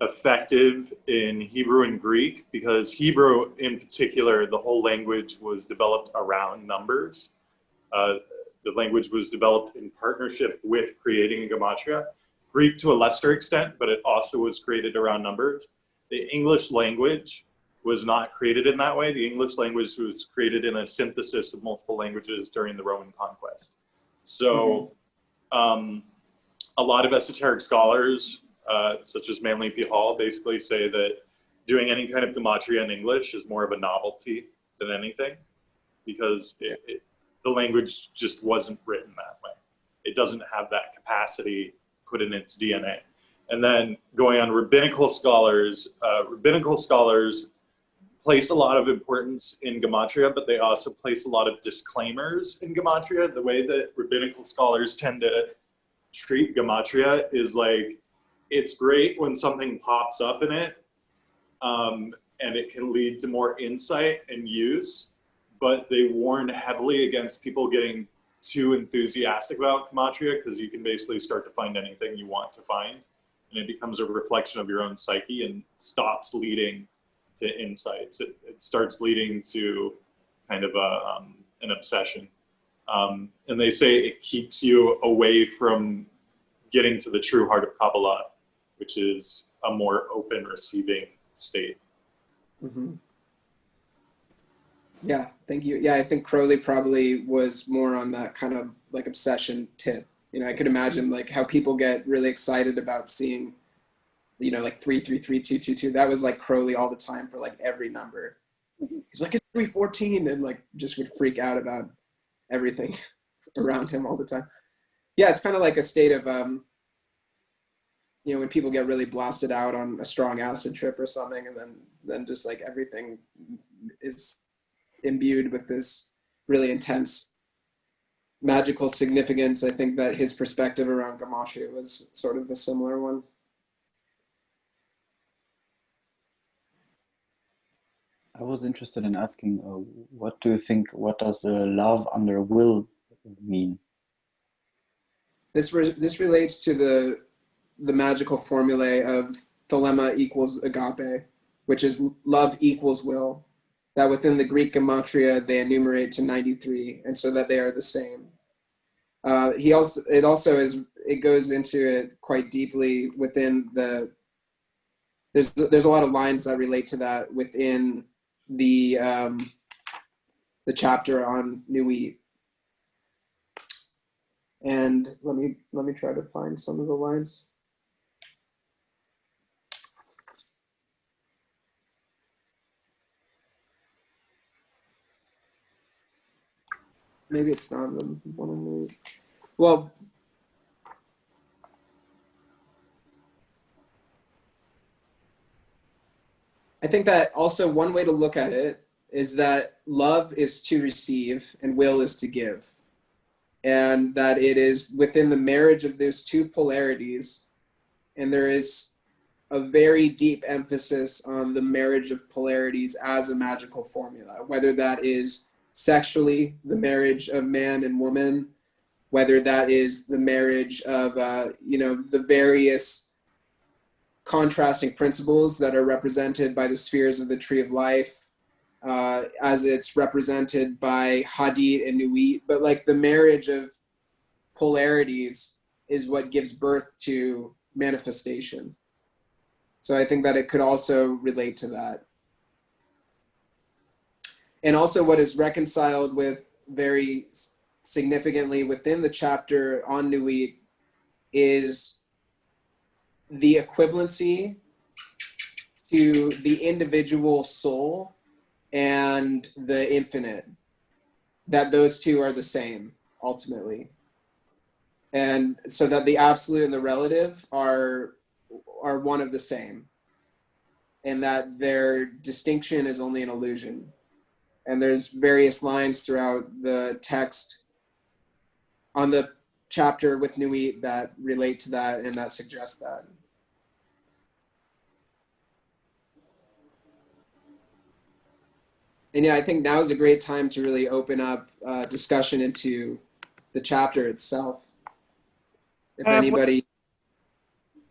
effective in Hebrew and Greek because Hebrew in particular, the whole language was developed around numbers. The language was developed in partnership with creating a gematria. Greek to a lesser extent, but it also was created around numbers. The English language was not created in that way. The English language was created in a synthesis of multiple languages during the Roman conquest. So a lot of esoteric scholars, such as Manly P. Hall, basically say that doing any kind of gematria in English is more of a novelty than anything, because the language just wasn't written that way. It doesn't have that capacity put in its DNA. And then going on rabbinical scholars place a lot of importance in gematria, but they also place a lot of disclaimers in gematria. The way that rabbinical scholars tend to treat gematria is like, it's great when something pops up in it, and it can lead to more insight and use, but they warn heavily against people getting too enthusiastic about gematria, because you can basically start to find anything you want to find, and it becomes a reflection of your own psyche and stops leading to insights. It starts leading to kind of an obsession. And they say it keeps you away from getting to the true heart of Kabbalah, which is a more open, receiving state. Mm-hmm. Yeah, thank you. Yeah, I think Crowley probably was more on that kind of like obsession tip. You know, I could imagine like how people get really excited about seeing, you know, like 3332222. That was like Crowley all the time for like every number. He's like, it's 314, and like just would freak out about everything around him all the time. Yeah, it's kind of like a state of you know, when people get really blasted out on a strong acid trip or something, and then just like everything is imbued with this really intense magical significance. I think that his perspective around gematria was sort of a similar one. I was interested in asking, what do you think, what does love under will mean? This relates to the magical formulae of thelema equals agape, which is love equals will, that within the Greek gematria they enumerate to 93, and so that they are the same. It goes into it quite deeply within there's a lot of lines that relate to that within the chapter on Nuit. And let me try to find some of the lines. Maybe it's not the one on Nuit. Well, I think that also one way to look at it is that love is to receive and will is to give. And that it is within the marriage of those two polarities, and there is a very deep emphasis on the marriage of polarities as a magical formula, whether that is sexually, the marriage of man and woman, whether that is the marriage of, you know, the various contrasting principles that are represented by the spheres of the Tree of Life, as it's represented by Hadith and Nuit, but like the marriage of polarities is what gives birth to manifestation. So I think that it could also relate to that. And also what is reconciled with very significantly within the chapter on Nuit is the equivalency to the individual soul and the infinite, that those two are the same ultimately. And so that the absolute and the relative are one of the same, and that their distinction is only an illusion. And there's various lines throughout the text on the chapter with Nuit that relate to that and that suggest that. And yeah, I think now is a great time to really open up discussion into the chapter itself. If anybody,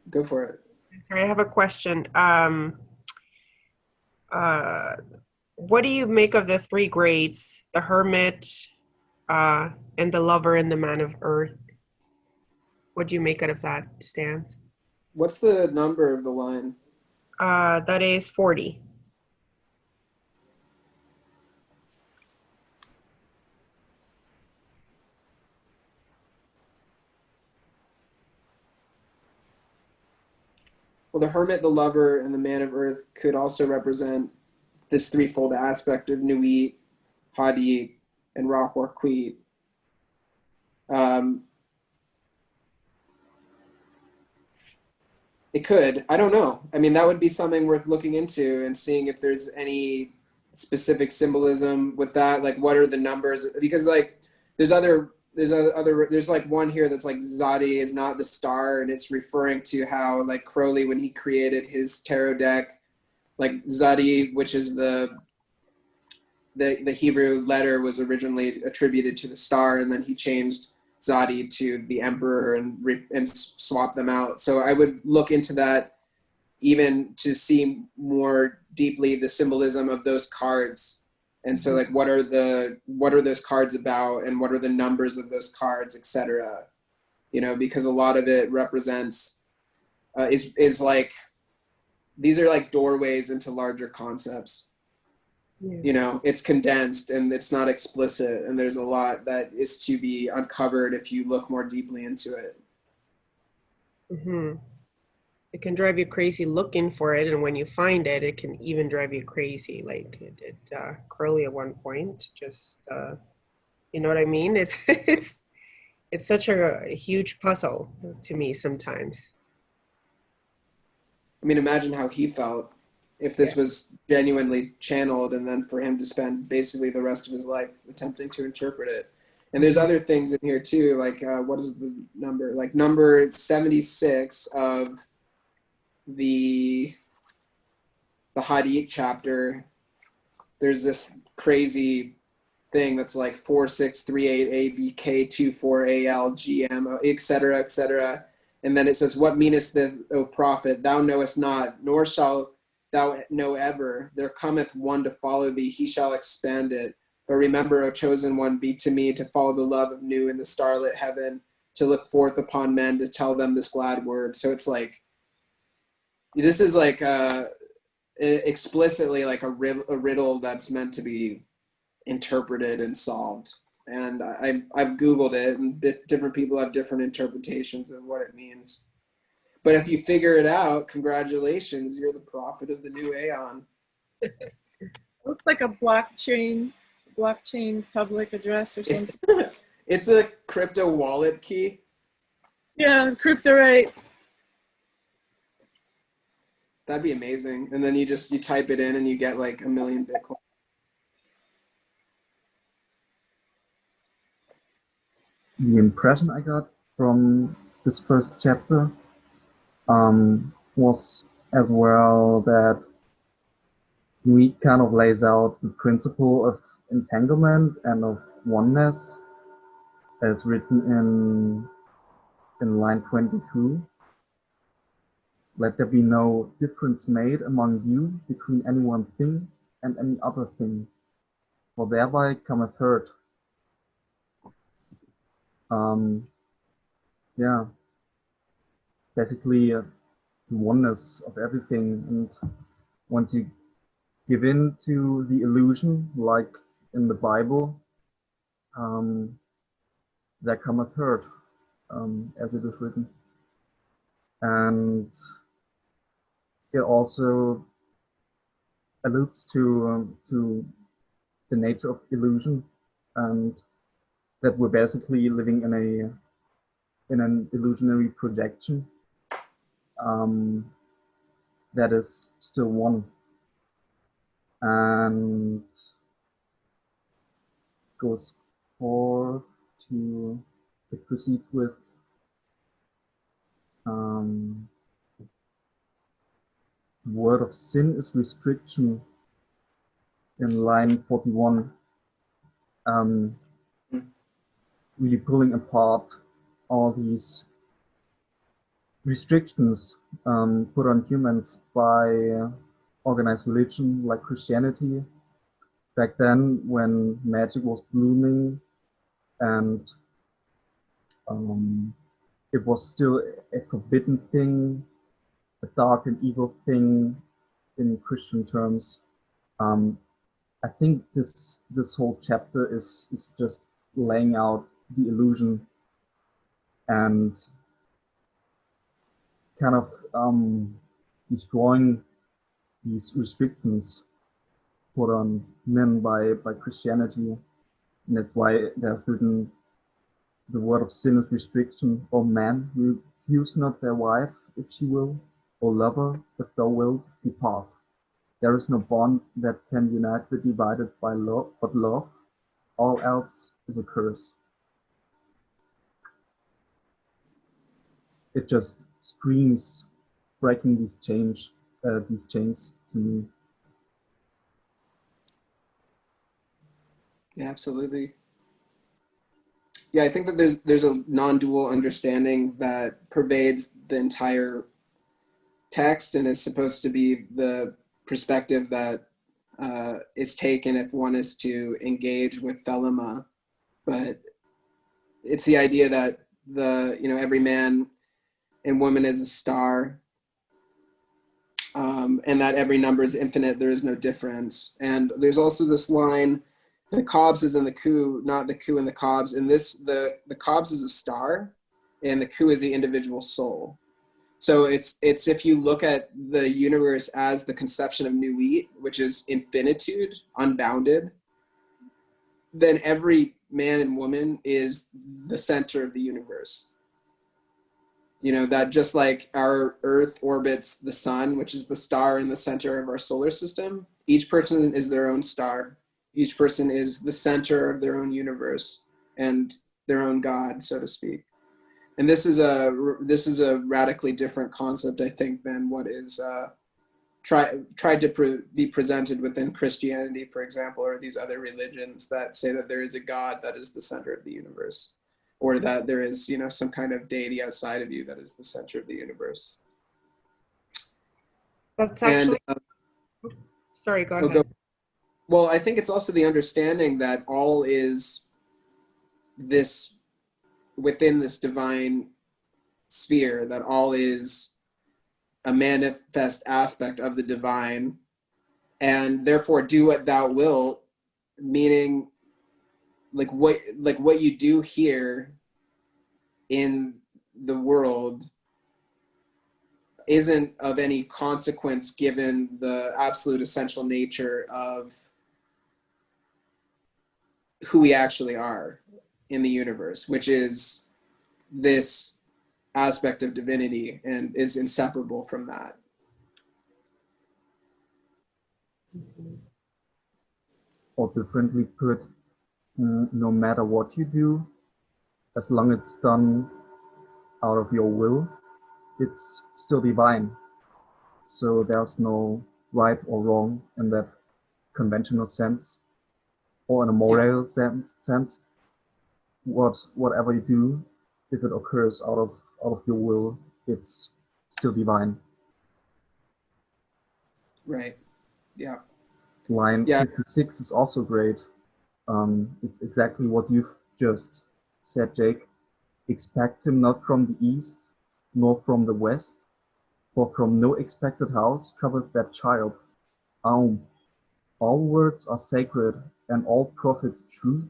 go for it. I have a question. What do you make of the three grades, the hermit, and the lover and the man of earth? What do you make out of that stance? What's the number of the line? That is 40. Well, the hermit, the lover, and the man of earth could also represent this threefold aspect of Nuit, Hadith, and Rahwarquit. It could. I don't know. I mean, that would be something worth looking into and seeing if there's any specific symbolism with that. Like, what are the numbers? Because like, there's like one here that's like Zadi is not the star, and it's referring to how like Crowley, when he created his tarot deck, like Zadi, which is the Hebrew letter, was originally attributed to the star, and then he changed Zadi to the emperor and swap them out. So I would look into that even to see more deeply the symbolism of those cards. And so like, what are those cards about, and what are the numbers of those cards, etc. You know, because a lot of it represents, is like, these are like doorways into larger concepts. Yeah. You know, it's condensed and it's not explicit, and there's a lot that is to be uncovered if you look more deeply into it. Mm-hmm. It can drive you crazy looking for it, and when you find it, it can even drive you crazy. Like it did Crowley at one point. Just you know what I mean? It's such a huge puzzle to me sometimes. I mean, imagine how he felt if this was genuinely channeled, and then for him to spend basically the rest of his life attempting to interpret it. And there's other things in here too, like what is the number? Like number 76 of the Hadith chapter. There's this crazy thing that's like 4638ABK24ALGM, etc., etc. And then it says, "What meanest thou, O prophet? Thou knowest not, nor shalt thou know ever. There cometh one to follow thee, he shall expand it. But remember, O chosen one, be to me to follow the love of new in the starlit heaven, to look forth upon men, to tell them this glad word." So it's like, this is like explicitly like a riddle that's meant to be interpreted and solved. And I've Googled it, and different people have different interpretations of what it means. But if you figure it out, congratulations, you're the prophet of the new aeon. Looks like a blockchain public address or something. It's a crypto wallet key. Yeah, crypto, right. That'd be amazing. And then you type it in and you get like 1 million Bitcoin. The impression I got from this first chapter was as well that we kind of lays out the principle of entanglement and of oneness as written in line 22. Let there be no difference made among you between any one thing and any other thing, for thereby cometh hurt. Yeah, basically the oneness of everything. And once you give in to the illusion, like in the Bible, there cometh hurt, as it is written. And it also alludes to the nature of illusion, and that we're basically living in an illusionary projection that is still one. And goes forward to, it proceeds with the word of sin is restriction in line 41, really pulling apart all these restrictions put on humans by organized religion like Christianity. Back then, when magic was blooming and it was still a forbidden thing, a dark and evil thing in Christian terms. I think this whole chapter is just laying out the illusion and kind of destroying these restrictions put on men by Christianity. And that's why there's written the word of sin is restriction. O man, refuse not their wife if she will, O lover, if thou wilt, depart. There is no bond that can unite the divided by love, but love. All else is a curse. It just screams breaking these chains to me. Yeah, absolutely. Yeah, I think that there's a non-dual understanding that pervades the entire text and is supposed to be the perspective that is taken if one is to engage with Thelema. But it's the idea that every man and woman is a star, and that every number is infinite, there is no difference. And there's also this line, the Cobbs is in the coup, not the coup in the Cobbs. And this, the Cobbs is a star, and the coup is the individual soul. So it's if you look at the universe as the conception of Nuit, which is infinitude, unbounded, then every man and woman is the center of the universe. You know, that just like our Earth orbits the sun, which is the star in the center of our solar system, each person is their own star. Each person is the center of their own universe and their own God, so to speak. And this is a radically different concept, I think, than what is tried to be presented within Christianity, for example, or these other religions that say that there is a God that is the center of the universe, or that there is, some kind of deity outside of you that is the center of the universe. That's actually. Sorry, go ahead. Well, I think it's also the understanding that all is this within this divine sphere, that all is a manifest aspect of the divine, and therefore do what thou wilt, meaning like what you do here in the world isn't of any consequence given the absolute essential nature of who we actually are in the universe, which is this aspect of divinity and is inseparable from that. Or differently put, no matter what you do, as long as it's done out of your will, it's still divine. So there's no right or wrong in that conventional sense, or in a moral sense. Whatever you do, if it occurs out of your will, it's still divine. Right. Yeah. Line 56 is also great. It's exactly what you've just said, Jake. Expect him not from the east, nor from the west, for from no expected house cometh that child. Aum. All words are sacred, and all prophets true,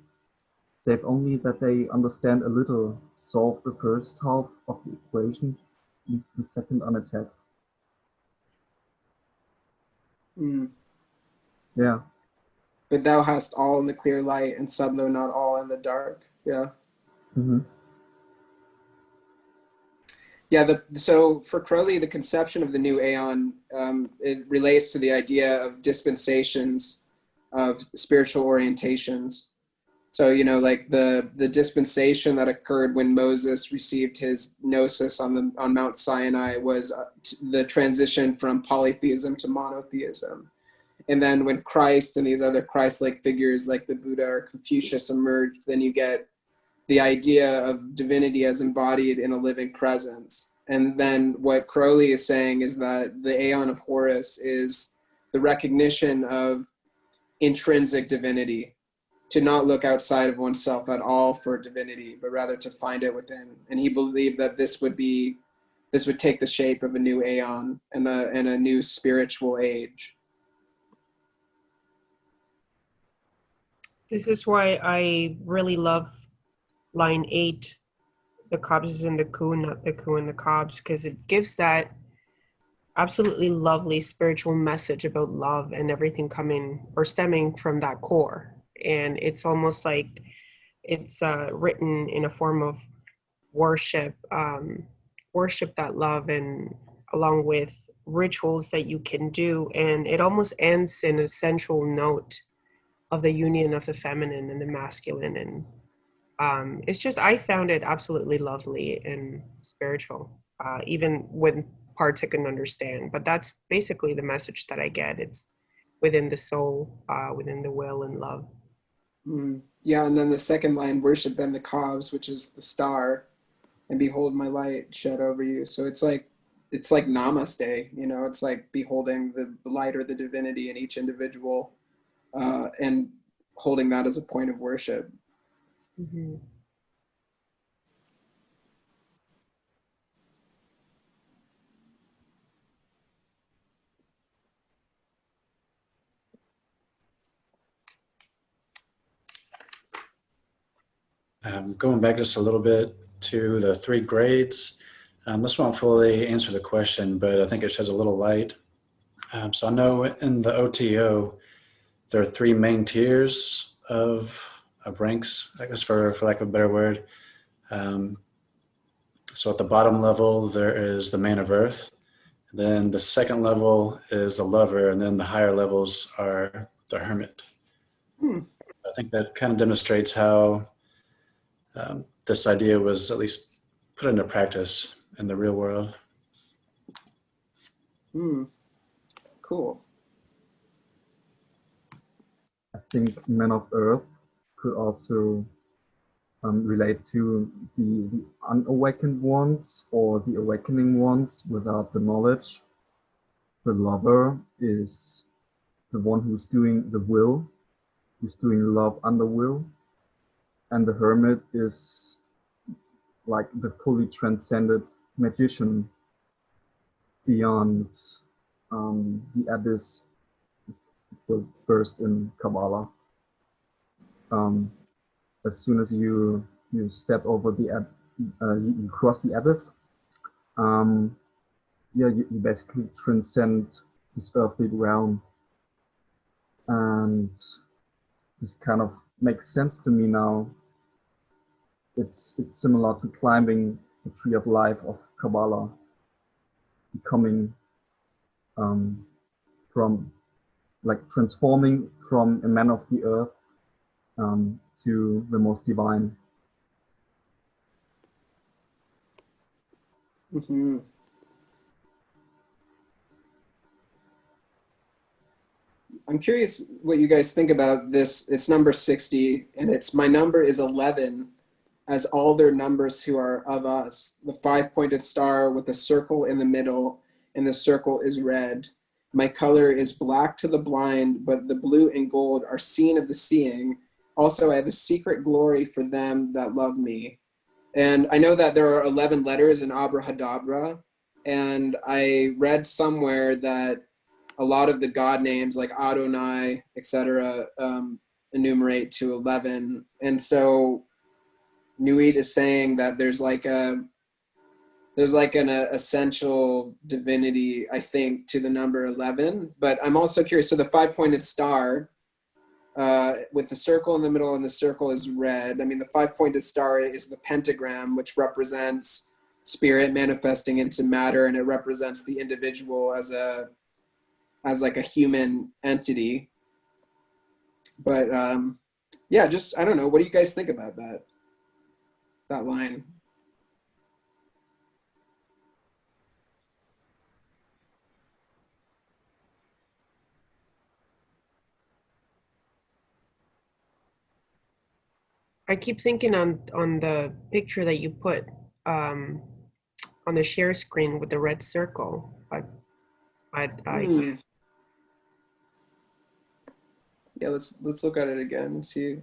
save only that they understand a little, solve the first half of the equation, leave the second unattacked. Mm. Yeah. But thou hast all in the clear light, and sublo not all in the dark. Yeah. Mm-hmm. Yeah, so for Crowley, the conception of the new aeon, it relates to the idea of dispensations of spiritual orientations. So, you know, like the dispensation that occurred when Moses received his gnosis on Mount Sinai was the transition from polytheism to monotheism. And then when Christ and these other Christ-like figures like the Buddha or Confucius emerged, then you get the idea of divinity as embodied in a living presence. And then what Crowley is saying is that the Aeon of Horus is the recognition of intrinsic divinity, to not look outside of oneself at all for divinity, but rather to find it within. And he believed that this would take the shape of a new Aeon and a new spiritual age. This is why I really love line 8, the cobs is in the coup, not the coup in the cobs, because it gives that absolutely lovely spiritual message about love and everything coming or stemming from that core. And it's almost like it's written in a form of worship, worship that love, and along with rituals that you can do. And it almost ends in a sensual note of the union of the feminine and the masculine. And it's just, I found it absolutely lovely and spiritual, even when parts I couldn't understand. But that's basically the message that I get. It's within the soul, within the will and love. Mm. Yeah, and then the second line, worship then the cause, which is the star, and behold my light shed over you. So it's like namaste, you know, it's like beholding the light or the divinity in each individual, and holding that as a point of worship. Mm-hmm. Going back just a little bit to the 3 grades, this won't fully answer the question, but I think it sheds a little light. So I know in the OTO, there are 3 main tiers of ranks, I guess for lack of a better word. So at the bottom level, there is the man of earth. Then the second level is the lover, and then the higher levels are the hermit. I think that kind of demonstrates how this idea was at least put into practice in the real world. Cool. I think Men of Earth could also relate to the unawakened ones or the awakening ones without the knowledge. The lover is the one who's doing the will, who's doing love under will. And the hermit is like the fully transcended magician beyond the abyss, the first in Kabbalah. As soon as you step over the you cross the abyss, you basically transcend this earthly realm, and this kind of makes sense to me now. It's similar to climbing the tree of life of Kabbalah, becoming from like transforming from a man of the earth to the most divine. Mm-hmm. I'm curious what you guys think about this. It's number 60, and my number is 11, as all their numbers who are of us. The 5-pointed star with a circle in the middle, and the circle is red. My color is black to the blind, but the blue and gold are seen of the seeing. Also, I have a secret glory for them that love me. And I know that there are 11 letters in Abrahadabra, and I read somewhere that a lot of the God names like Adonai, etc., enumerate to 11. And so Nuit is saying that there's like an essential divinity, I think, to the number 11. But I'm also curious. So the 5-pointed star with the circle in the middle, and the circle is red. I mean, the 5-pointed star is the pentagram, which represents spirit manifesting into matter, and it represents the individual as like a human entity. But yeah, just, I don't know. What do you guys think about that line? I keep thinking on the picture that you put on the share screen with the red circle. Yeah, let's look at it again and see.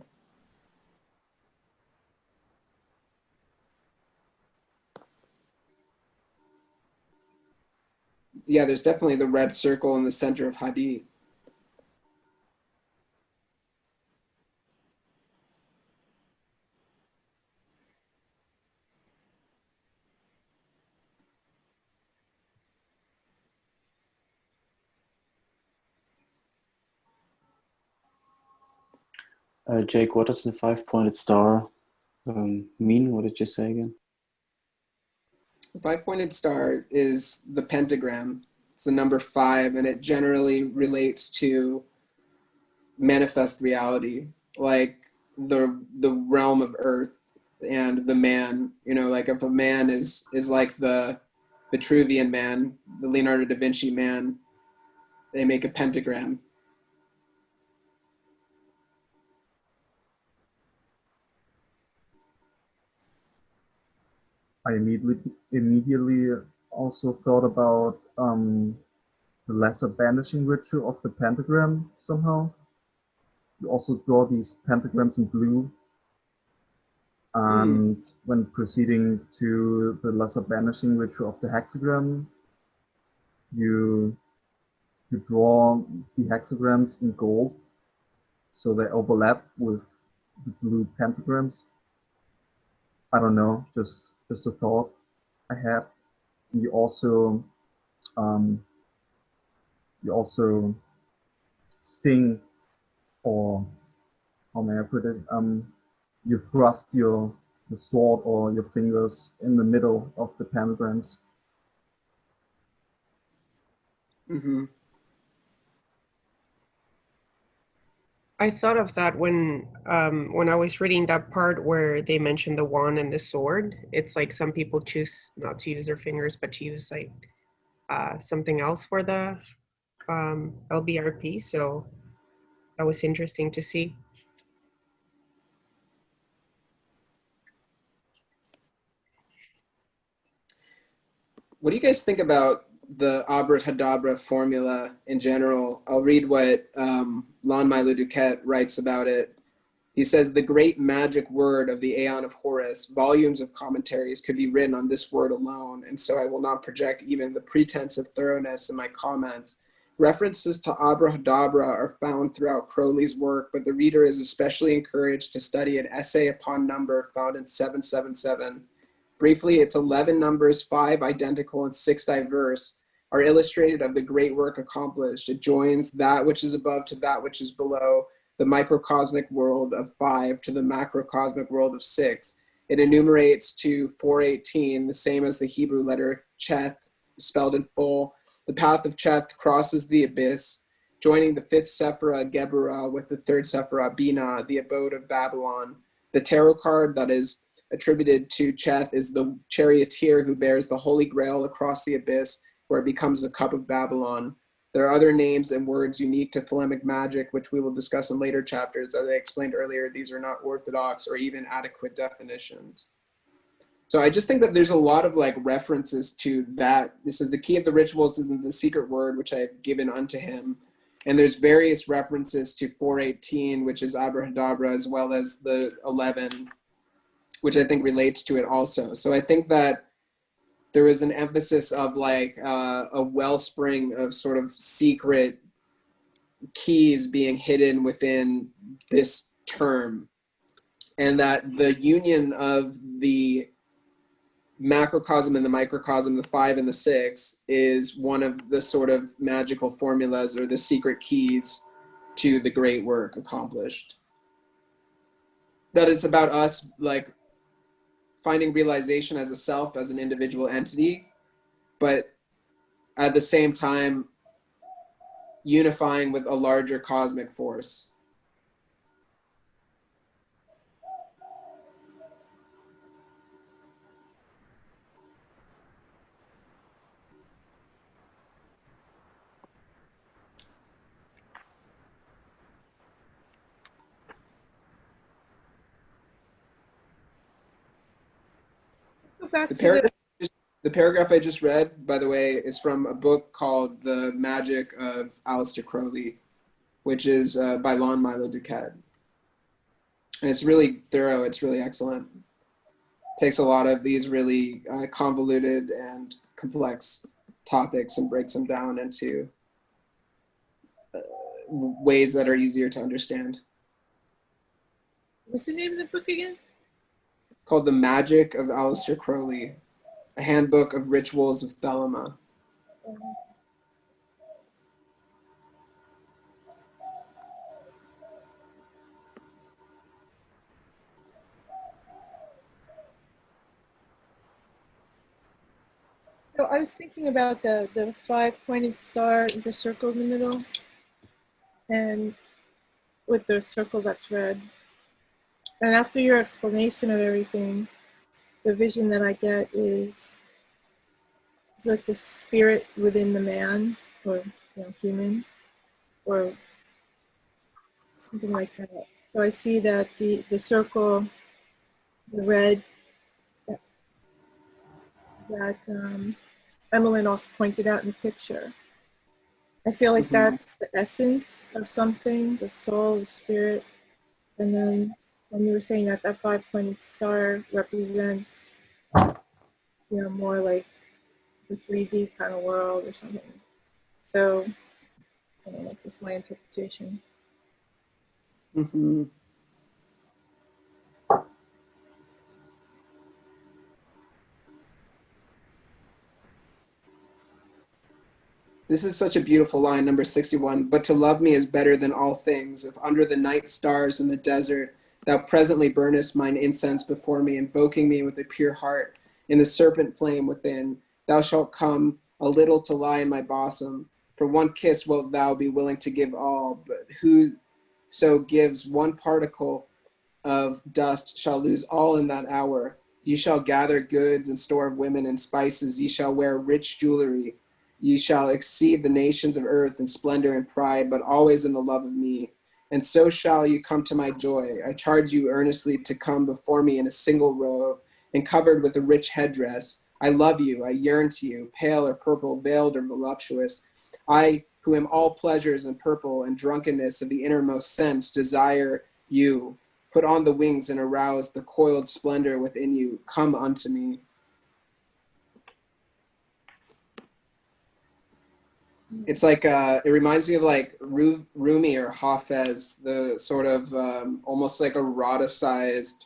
Yeah, there's definitely the red circle in the center of Hadith. Jake, what does the 5-pointed star mean? What did you say again? The 5-pointed star is the pentagram. It's the number 5, and it generally relates to manifest reality, like the realm of earth and the man. You know, like if a man is like the Vitruvian man, the Leonardo da Vinci man, they make a pentagram. I immediately also thought about the lesser banishing ritual of the pentagram somehow. You also draw these pentagrams in blue. And when proceeding to the lesser banishing ritual of the hexagram, you draw the hexagrams in gold, so they overlap with the blue pentagrams. I don't know, just a thought I had. You also sting, or how may I put it? You thrust your sword or your fingers in the middle of the pentagrams. Mm-hmm. I thought of that when I was reading that part where they mentioned the wand and the sword. It's like some people choose not to use their fingers, but to use like something else for the LBRP. So that was interesting to see. What do you guys think about the Abrahadabra formula in general? I'll read what Lon Milo Duquette writes about it. He says, the great magic word of the Aeon of Horus, volumes of commentaries could be written on this word alone, and so I will not project even the pretense of thoroughness in my comments. References to Abrahadabra are found throughout Crowley's work, but the reader is especially encouraged to study an essay upon number found in 777. Briefly, its 11 numbers, 5 identical and 6 diverse, are illustrated of the great work accomplished. It joins that which is above to that which is below, the microcosmic world of 5 to the macrocosmic world of 6. It enumerates to 418, the same as the Hebrew letter Cheth, spelled in full. The path of Cheth crosses the abyss, joining the 5th Sephirah, Geburah, with the 3rd Sephirah, Binah, the abode of Babylon. The tarot card that is attributed to Cheth is the charioteer who bears the Holy Grail across the abyss, where it becomes the cup of Babylon. There are other names and words unique to Thelemic magic, which we will discuss in later chapters. As I explained earlier, these are not orthodox or even adequate definitions. So I just think that there's a lot of like references to that. This is the key of the rituals, is the secret word which I have given unto him. And there's various references to 418, which is Abrahadabra, as well as the 11, which I think relates to it also. So I think that there was an emphasis of like a wellspring of sort of secret keys being hidden within this term, and that the union of the macrocosm and the microcosm, the 5 and the 6, is one of the sort of magical formulas or the secret keys to the great work accomplished. That it's about us like finding realization as a self, as an individual entity, but at the same time unifying with a larger cosmic force. Go back The to paragraph, the paragraph I just read, by the way, is from a book called The Magic of Aleister Crowley, which is by Lon Milo Duquette. And it's really thorough. It's really excellent. Takes a lot of these really convoluted and complex topics and breaks them down into ways that are easier to understand. what's the name of the book again? It's called The Magic of Aleister Crowley, a handbook of rituals of Thelema. So I was thinking about the 5-pointed star, the circle in the middle, and with the circle that's red. And after your explanation of everything, the vision that I get is it's like the spirit within the man, or human, or something like that. So I see that the circle, the red, that Emmeline also pointed out in the picture. I feel like that's the essence of something, the soul, the spirit. And then when you were saying that 5-pointed star represents, more like the 3D kind of world or something. So, that's just my interpretation. Mm-hmm. This is such a beautiful line, number 61. But to love me is better than all things. If under the night stars in the desert, thou presently burnest mine incense before me, invoking me with a pure heart in the serpent flame within, thou shalt come a little to lie in my bosom. For one kiss wilt thou be willing to give all, but whoso gives one particle of dust shall lose all in that hour. Ye shall gather goods and store of women and spices. Ye shall wear rich jewelry. Ye shall exceed the nations of earth in splendor and pride, but always in the love of me. And so shall you come to my joy. I charge you earnestly to come before me in a single row and covered with a rich headdress. I love you. I yearn to you, pale or purple, veiled or voluptuous. I, who am all pleasures and purple and drunkenness of the innermost sense, desire you. Put on the wings and arouse the coiled splendor within you. Come unto me. It's like, it reminds me of like Rumi or Hafez, the sort of almost like eroticized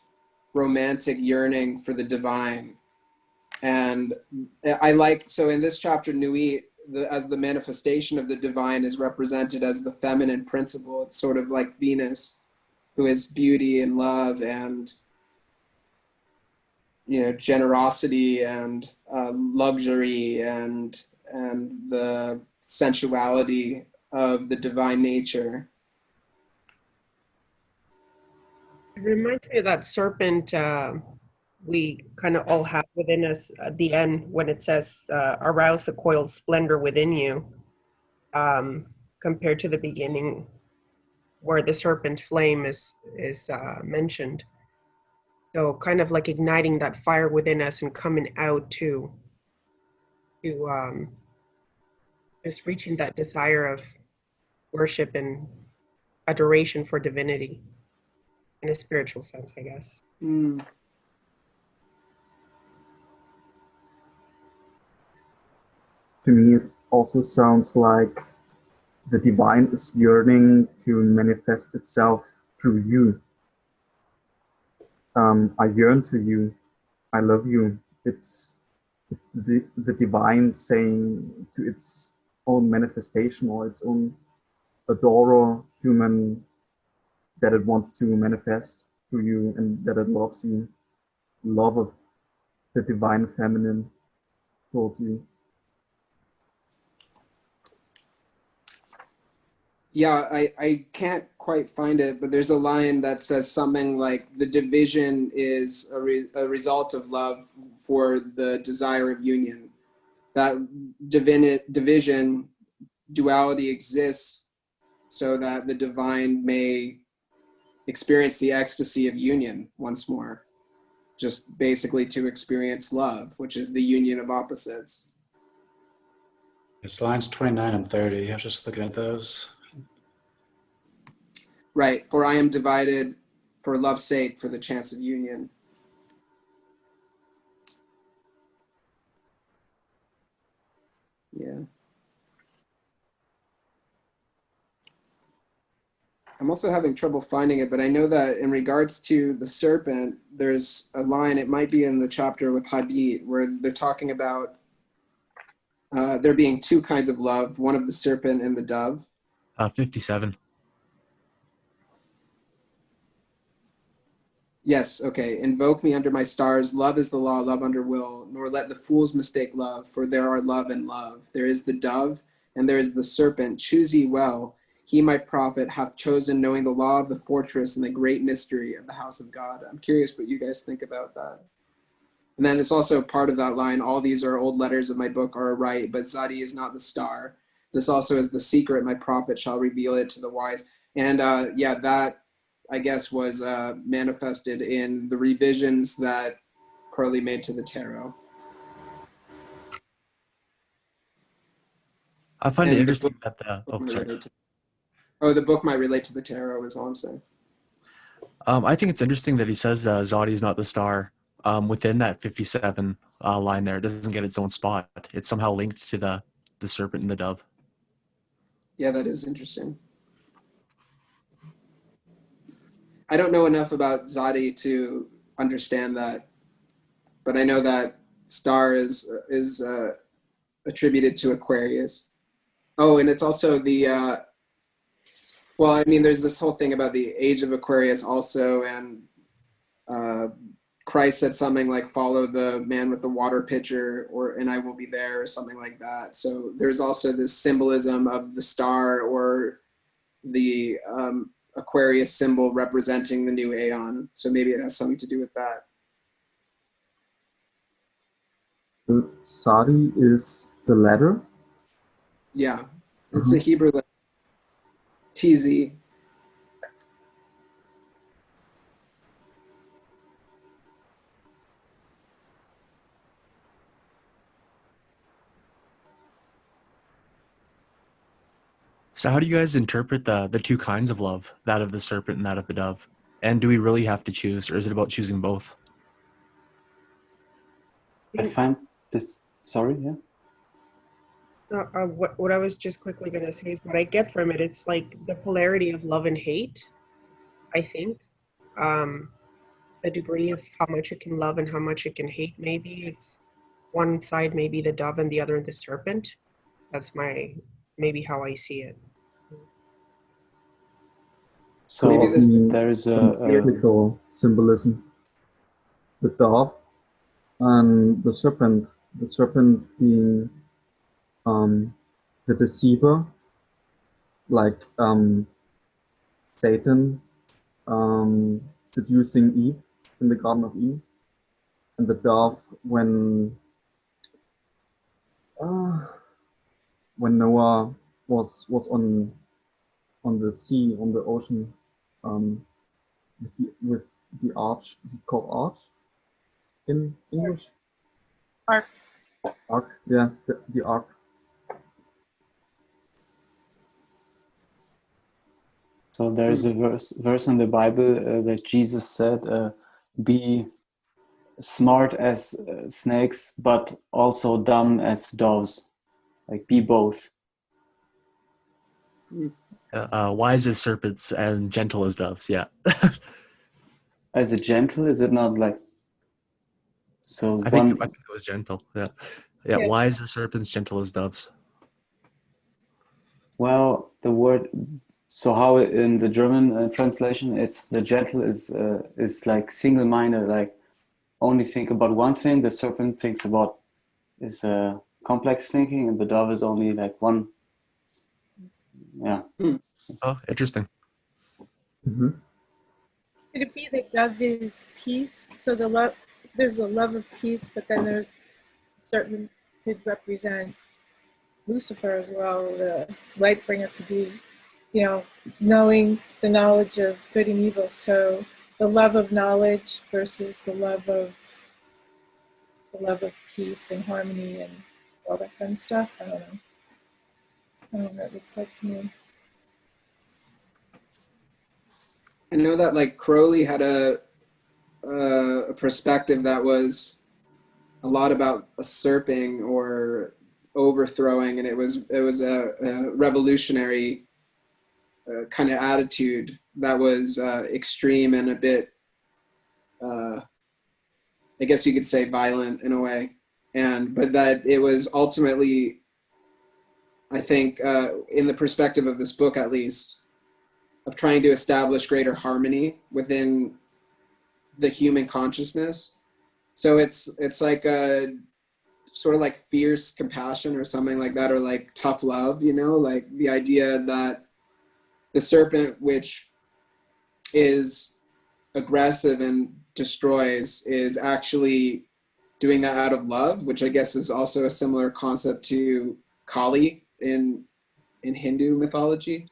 romantic yearning for the divine. And I like, so in this chapter, Nui, as the manifestation of the divine, is represented as the feminine principle. It's sort of like Venus, who is beauty and love and generosity and luxury and the sensuality of the divine nature. It reminds me of that serpent we kind of all have within us at the end when it says, arouse the coiled splendor within you, compared to the beginning where the serpent flame is mentioned. So kind of like igniting that fire within us and coming out to just reaching that desire of worship and adoration for divinity in a spiritual sense, I guess. Mm. to me it also sounds like the divine is yearning to manifest itself through you. I yearn to you. I love you. It's the divine saying to its own manifestation or its own adorer human that it wants to manifest to you and that it loves you. Love of the divine feminine towards you. Yeah, I can't quite find it, but there's a line that says something like the division is a result of love for the desire of union. That division, duality exists so that the divine may experience the ecstasy of union once more, just basically to experience love, which is the union of opposites. It's lines 29 and 30. I was just looking at those. Right, for I am divided for love's sake, for the chance of union. Yeah. I'm also having trouble finding it, but I know that in regards to the serpent, there's a line, it might be in the chapter with Hadith, where they're talking about there being two kinds of love, one of the serpent and the dove. 57. Yes, okay. Invoke me under my stars. Love is the law, love under will. Nor let the fools mistake love, for there are love and love. There is the dove, and there is the serpent. Choose ye well. He, my prophet, hath chosen, knowing the law of the fortress and the great mystery of the house of God. I'm curious what you guys think about that. And then it's also part of that line, all these are old letters of my book are right, but Zadi is not the star. This also is the secret, my prophet shall reveal it to the wise. And yeah, that I guess was manifested in the revisions that Crowley made to the tarot. I find it And the interesting book that the might sorry. relate to, the book might relate to the tarot is all I'm saying. I think it's interesting that he says Zodi is not the star. Within that 57 line there, it doesn't get its own spot. It's somehow linked to the serpent and the dove. Yeah, that is interesting. I don't know enough about Zadi to understand that, but I know that star is attributed to Aquarius. Oh, and it's also the well, I mean, there's this whole thing about the age of Aquarius also, and Christ said something like, "Follow the man with the water pitcher," or "and I will be there," or something like that. So there's also this symbolism of the star or the Aquarius symbol representing the new aeon. So maybe it has something to do with that. The Sadi is the letter. Yeah, it's the Hebrew letter TZ. So how do you guys interpret the two kinds of love, that of the serpent and that of the dove? And do we really have to choose, or is it about choosing both? I find this, sorry, yeah. What I was just quickly going to say is what I get from it. It's like the polarity of love and hate, I think. The degree of how much it can love and how much it can hate, maybe. It's one side, maybe the dove, and the other, the serpent. That's maybe how I see it. So there is biblical symbolism. The dove and the serpent being the deceiver, like Satan seducing Eve in the Garden of Eden, and the dove when Noah was on the sea, on the ocean, with the arch. Is it called arch in English? Ark. Ark, yeah, the ark. So there's a verse in the Bible that Jesus said, be smart as snakes, but also dumb as doves. like be both. Wise as serpents and gentle as doves. Yeah. Is it gentle? Is it not like so? I think it was gentle. Yeah. Yeah. Yeah. Wise as serpents, gentle as doves. Well, the word. So how in the German translation, it's the gentle is like single-minded, like only think about one thing. The serpent thinks about is complex thinking, and the dove is only like one. Yeah. Oh, interesting. Mhm. Could it be that dove is peace? So there's a love of peace, but then there's certain could represent Lucifer as well, the light bringer could be, knowing the knowledge of good and evil. So the love of knowledge versus the love of peace and harmony and all that kind of stuff. I don't know what it looks like to me. I know that like Crowley had a perspective that was a lot about usurping or overthrowing, and it was a revolutionary kind of attitude that was extreme and a bit, I guess you could say, violent in a way, but that it was ultimately, I think, in the perspective of this book at least, of trying to establish greater harmony within the human consciousness. So it's like a sort of like fierce compassion or something like that, or like tough love, like the idea that the serpent, which is aggressive and destroys, is actually doing that out of love, which I guess is also a similar concept to Kali in Hindu mythology.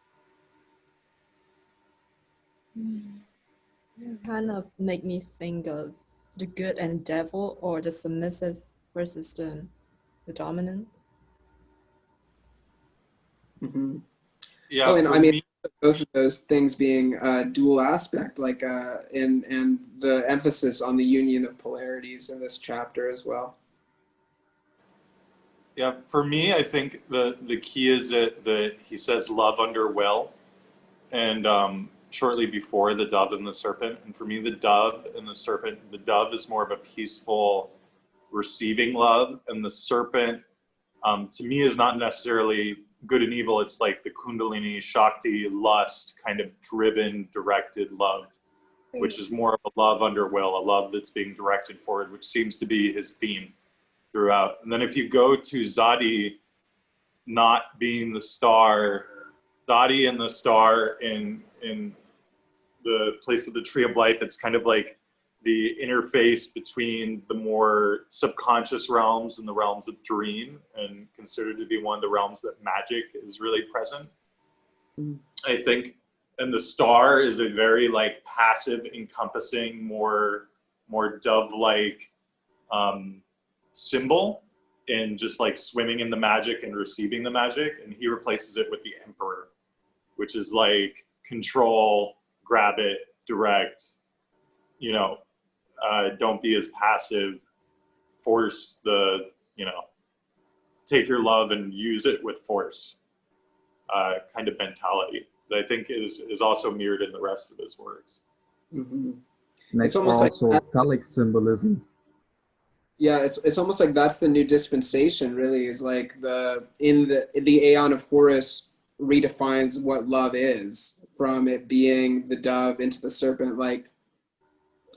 Kind of make me think of the good and devil, or the submissive versus the dominant. Mm-hmm. Yeah, Oh, and for I mean, me, both of those things being dual aspect, like and the emphasis on the union of polarities in this chapter as well. yeah, for me, I think the key is that he says love under will, and shortly before the dove and the serpent. And for me, the dove and the serpent, the dove is more of a peaceful, receiving love, and the serpent, to me, is not necessarily good and evil. It's like the Kundalini, Shakti, lust, kind of driven, directed love, which is more of a love under will, a love that's being directed forward, which seems to be his theme throughout. And then if you go to Zadi not being the star, Zadi and the star in the place of the tree of life, it's kind of like the interface between the more subconscious realms and the realms of dream, and considered to be one of the realms that magic is really present. I think, and the star is a very like passive, encompassing, more dove-like symbol, in just like swimming in the magic and receiving the magic. And he replaces it with the emperor, which is like control, grab it, direct, don't be as passive, force the, take your love and use it with force kind of mentality that I think is also mirrored in the rest of his works. Mm-hmm. It's almost also like phallic symbolism. Yeah, it's almost like that's the new dispensation, really, is like in the Aeon of Horus redefines what love is, from it being the dove into the serpent, like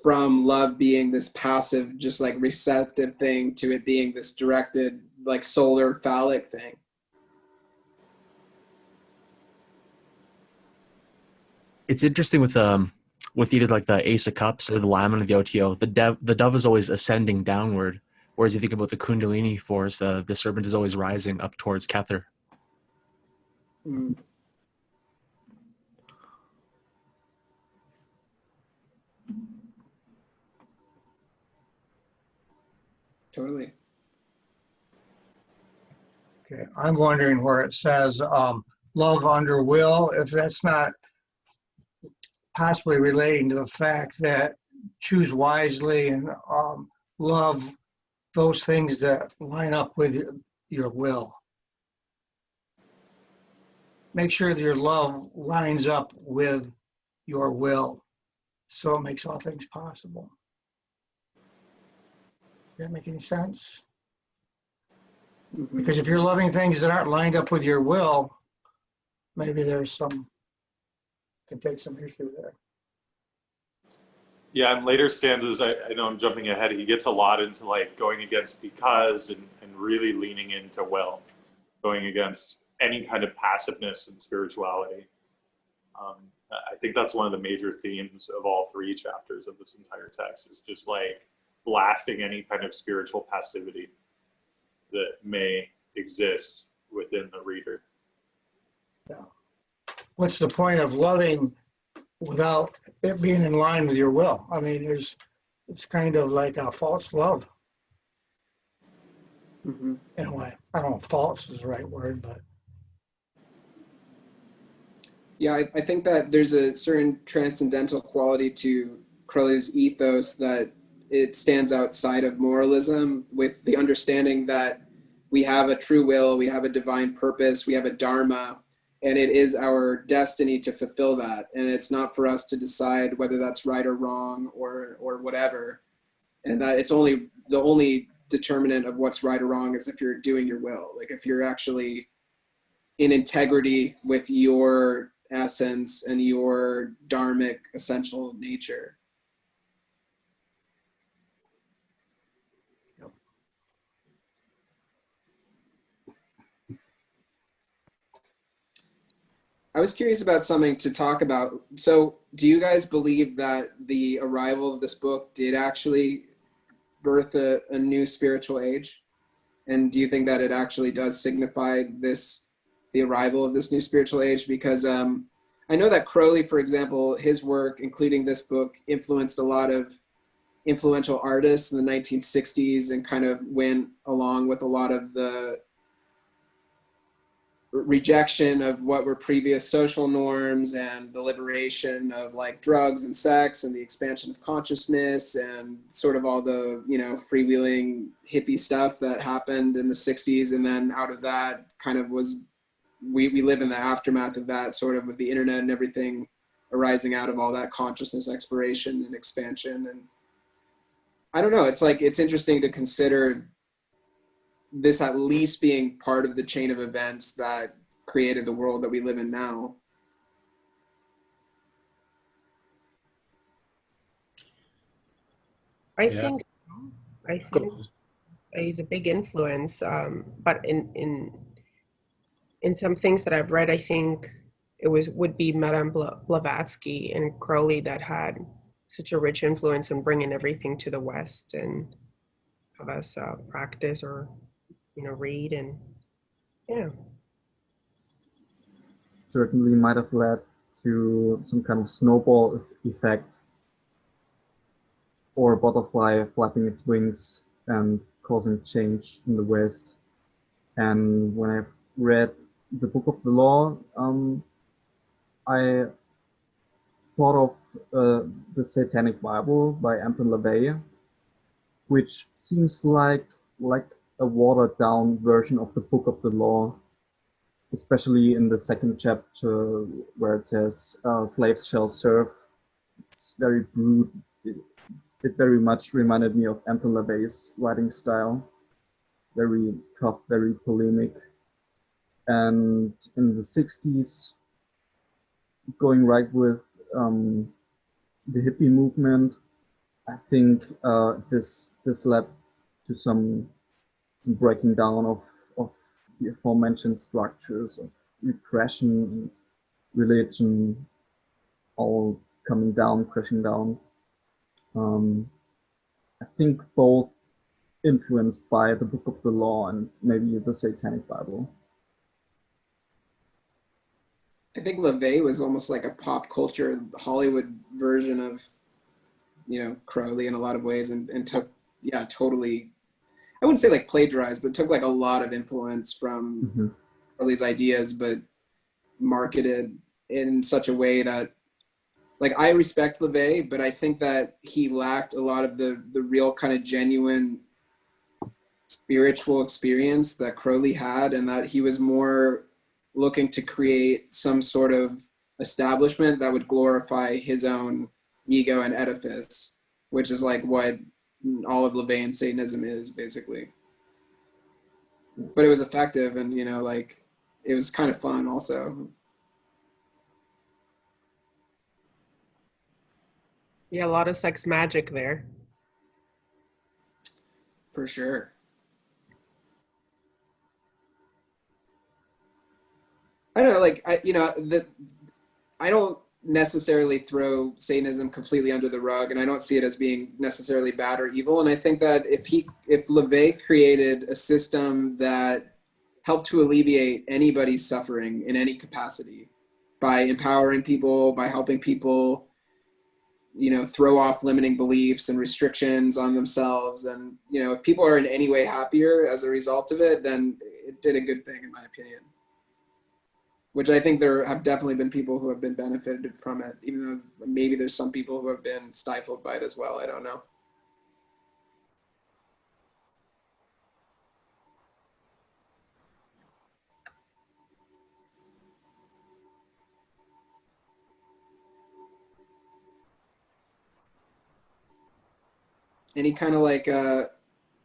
from love being this passive, just like receptive thing, to it being this directed, like solar phallic thing. It's interesting with either like the Ace of Cups or the Lamon of the OTO, the dove is always ascending downward, whereas you think about the Kundalini force, the serpent is always rising up towards Kether. Mm. Totally. Okay, I'm wondering where it says love under will, if that's not possibly relating to the fact that choose wisely and love those things that line up with your will. make sure that your love lines up with your will. So it makes all things possible. Does that make any sense? Because if you're loving things that aren't lined up with your will, maybe there's some, can take some issue there. Yeah, in later stanzas, I know I'm jumping ahead, he gets a lot into like going against because and really leaning into will, going against any kind of passiveness in spirituality. I think that's one of the major themes of all three chapters of this entire text, is just like blasting any kind of spiritual passivity that may exist within the reader. Yeah. What's the point of loving without it being in line with your will? I mean, it's kind of like a false love. Mm-hmm. In a way. I don't know if false is the right word, but. Yeah, I think that there's a certain transcendental quality to Crowley's ethos that it stands outside of moralism, with the understanding that we have a true will, we have a divine purpose, we have a dharma, and it is our destiny to fulfill that. And it's not for us to decide whether that's right or wrong or whatever. And that it's only, the only determinant of what's right or wrong is if you're doing your will. Like if you're actually in integrity with your essence and your dharmic essential nature. I was curious about something to talk about. So do you guys believe that the arrival of this book did actually birth a new spiritual age? And do you think that it actually does signify the arrival of this new spiritual age? Because I know that Crowley, for example, his work, including this book, influenced a lot of influential artists in the 1960s and kind of went along with a lot of the rejection of what were previous social norms and the liberation of like drugs and sex and the expansion of consciousness and sort of all the, you know, freewheeling hippie stuff that happened in the 60s. And then out of that kind of was, we live in the aftermath of that, sort of with the internet and everything arising out of all that consciousness exploration and expansion. And I don't know, it's like, it's interesting to consider this at least being part of the chain of events that created the world that we live in now. I think he's a big influence, but in some things that I've read, I think it would be Madame Blavatsky and Crowley that had such a rich influence in bringing everything to the West and have us practice or, you know, read. And yeah, Certainly might have led to some kind of snowball effect, or a butterfly flapping its wings and causing change in the West. And when I've read the Book of the Law, I thought of the Satanic Bible by Anton LaVey, which seems like a watered down version of the Book of the Law, especially in the second chapter where it says slaves shall serve. It's very brute. It very much reminded me of Anton LaVey's writing style, very tough, very polemic. And in the 60s, going right with the hippie movement, I think this led to some breaking down of the aforementioned structures of repression and religion, all coming down, crashing down. I think both influenced by the Book of the Law and maybe the Satanic Bible. I think LaVey was almost like a pop culture Hollywood version of, you know, Crowley in a lot of ways, and took, yeah, totally, I wouldn't say like plagiarized, but took like a lot of influence from Crowley's ideas, but marketed in such a way that, like, I respect LaVey, but I think that he lacked a lot of the real kind of genuine spiritual experience that Crowley had, and that he was more looking to create some sort of establishment that would glorify his own ego and edifice, which is like what all of LaVeyan Satanism is, basically. But it was effective, and you know, like, it was kind of fun also. Yeah, a lot of sex magic there. For sure. I don't know, like, I don't necessarily throw Satanism completely under the rug, and I don't see it as being necessarily bad or evil. And I think that if LaVey created a system that helped to alleviate anybody's suffering in any capacity by empowering people, by helping people, you know, throw off limiting beliefs and restrictions on themselves, and you know, if people are in any way happier as a result of it, then it did a good thing, in my opinion. Which I think there have definitely been people who have been benefited from it, even though maybe there's some people who have been stifled by it as well. I don't know. Any kind of like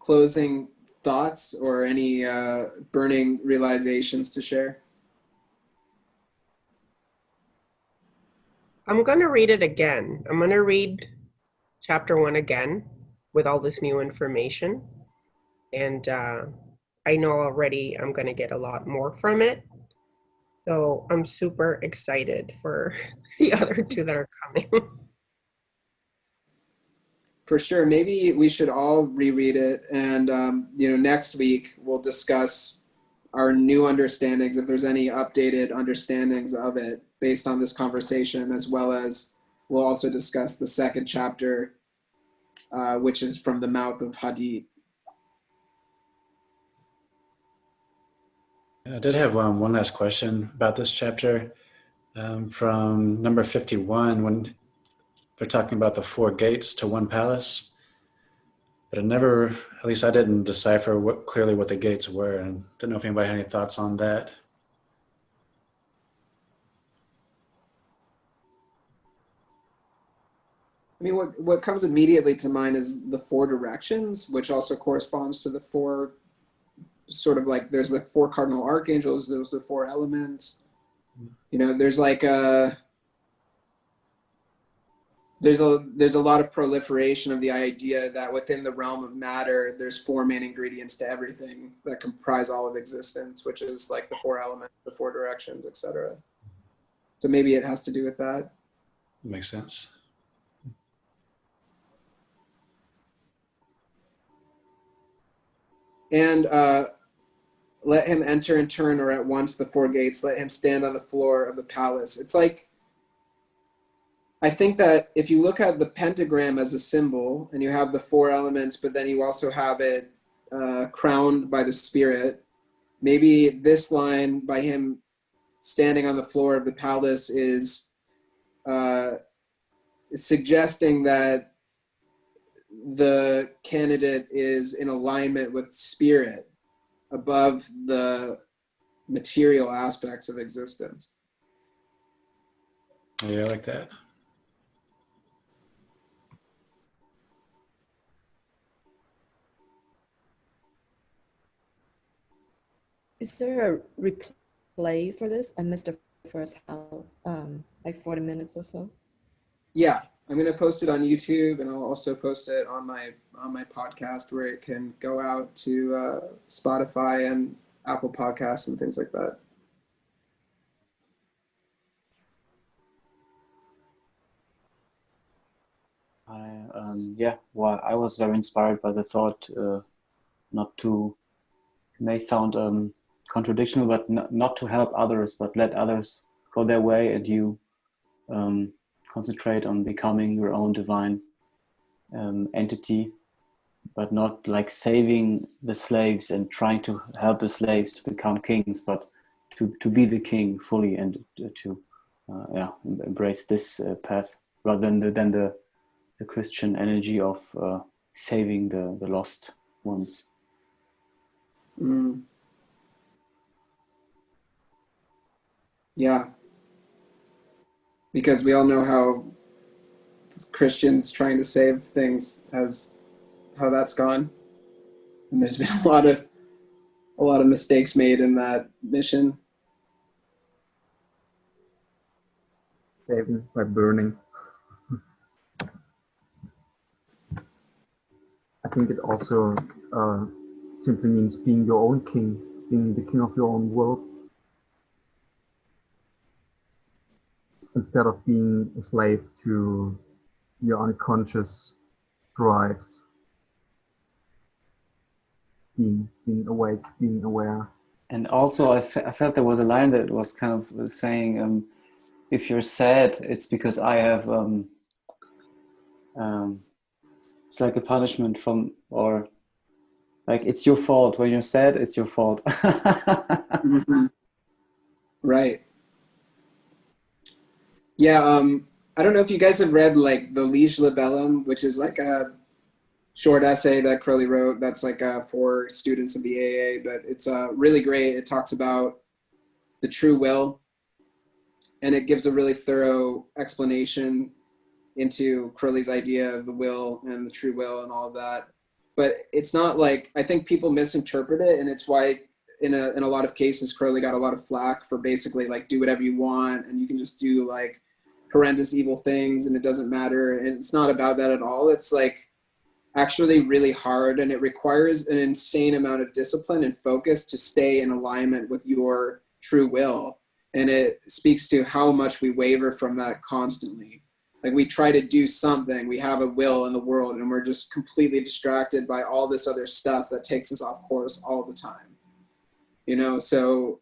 closing thoughts or any burning realizations to share? I'm going to read it again. I'm going to read chapter 1 again with all this new information. And I know already I'm going to get a lot more from it. So I'm super excited for the other two that are coming. For sure. Maybe we should all reread it. And, you know, next week we'll discuss our new understandings, if there's any updated understandings of it based on this conversation, as well as we'll also discuss the second chapter, which is from the mouth of Hadith. I did have one last question about this chapter from number 51, when they're talking about the 4 gates to one palace. But at least I didn't decipher clearly what the gates were, and didn't know if anybody had any thoughts on that. I mean, what comes immediately to mind is the 4 directions, which also corresponds to the 4 sort of like, there's the 4 cardinal archangels, there's the 4 elements. You know, there's like there's a lot of proliferation of the idea that within the realm of matter, there's 4 main ingredients to everything that comprise all of existence, which is like the 4 elements, the 4 directions, etc. So maybe it has to do with that. Makes sense. And let him enter in turn or at once the 4 gates, let him stand on the floor of the palace. It's like, I think that if you look at the pentagram as a symbol, and you have the 4 elements, but then you also have it crowned by the spirit, maybe this line by him standing on the floor of the palace is suggesting that the candidate is in alignment with spirit above the material aspects of existence. Yeah, I like that. Is there a replay for this? I missed the first like 40 minutes or so. Yeah, I'm gonna post it on YouTube, and I'll also post it on my podcast, where it can go out to Spotify and Apple Podcasts and things like that. Well, I was very inspired by the thought, not to, may sound contradictional, but not to help others, but let others go their way, and you concentrate on becoming your own divine entity, but not like saving the slaves and trying to help the slaves to become kings, but to be the king fully, and to embrace this path, rather than the Christian energy of saving the lost ones. Mm. Yeah, because we all know how Christians trying to save things has how that's gone, and there's been a lot of mistakes made in that mission. Saving by burning. I think it also simply means being your own king, being the king of your own world, instead of being a slave to your unconscious drives. Being awake, being aware. And also, I felt there was a line that was kind of saying, if you're sad, it's because I have, it's like a punishment from, or like it's your fault. When you're sad, it's your fault. Mm-hmm. Right. Yeah, I don't know if you guys have read like the Liege Libellum, which is like a short essay that Crowley wrote that's like for students of the AA, but it's really great. It talks about the true will, and it gives a really thorough explanation into Crowley's idea of the will and the true will and all of that. But it's not like, I think people misinterpret it, and it's why in a lot of cases Crowley got a lot of flack for basically like do whatever you want and you can just do like horrendous evil things and it doesn't matter. And it's not about that at all. It's like actually really hard, and it requires an insane amount of discipline and focus to stay in alignment with your true will. And it speaks to how much we waver from that constantly. Like we try to do something, we have a will in the world, and we're just completely distracted by all this other stuff that takes us off course all the time. You know, so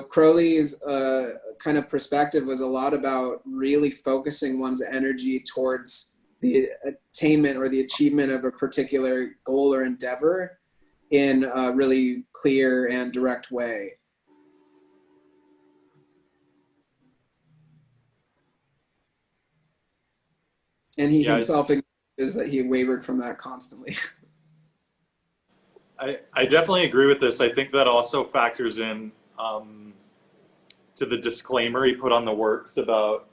Crowley's kind of perspective was a lot about really focusing one's energy towards the attainment or the achievement of a particular goal or endeavor in a really clear and direct way. And he himself acknowledges that he wavered from that constantly. I definitely agree with this. I think that also factors in to the disclaimer he put on the works about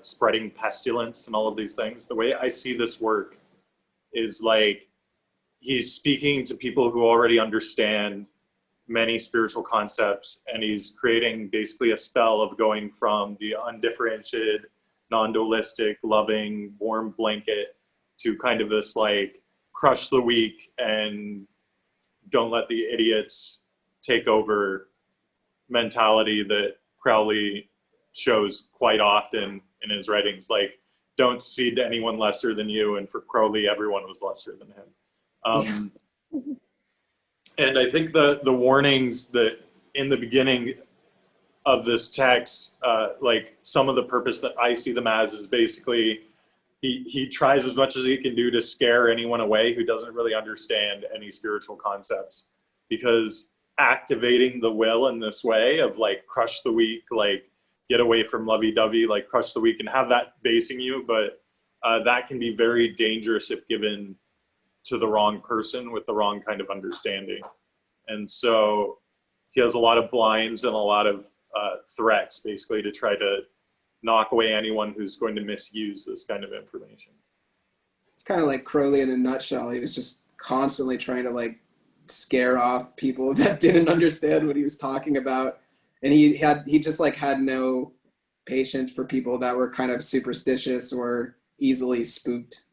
spreading pestilence and all of these things. The way I see this work is like he's speaking to people who already understand many spiritual concepts, and he's creating basically a spell of going from the undifferentiated, non-dualistic, loving, warm blanket to kind of this like crush the weak and don't let the idiots take over mentality that Crowley shows quite often in his writings. Like, don't see anyone lesser than you, and for Crowley, everyone was lesser than him. And I think the warnings that in the beginning of this text, like some of the purpose that I see them as is basically he tries as much as he can do to scare anyone away who doesn't really understand any spiritual concepts, because activating the will in this way of like crush the weak, like get away from lovey-dovey, like crush the weak and have that basing you, but that can be very dangerous if given to the wrong person with the wrong kind of understanding. And so he has a lot of blinds and a lot of threats basically to try to knock away anyone who's going to misuse this kind of information. It's kind of like Crowley in a nutshell. He was just constantly trying to like scare off people that didn't understand what he was talking about. And he just like had no patience for people that were kind of superstitious or easily spooked.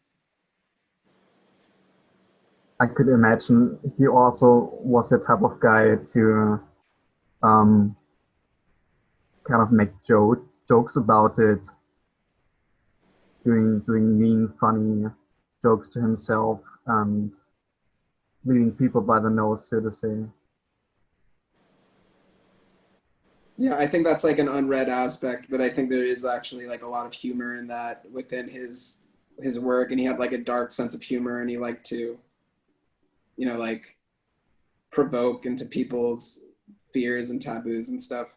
I could imagine he also was the type of guy to kind of make jokes about it, doing mean, funny jokes to himself and leading people by the nose, so to say. Yeah, I think that's like an unread aspect, but I think there is actually like a lot of humor in that within his work, and he had like a dark sense of humor, and he liked to, you know, like provoke into people's fears and taboos and stuff.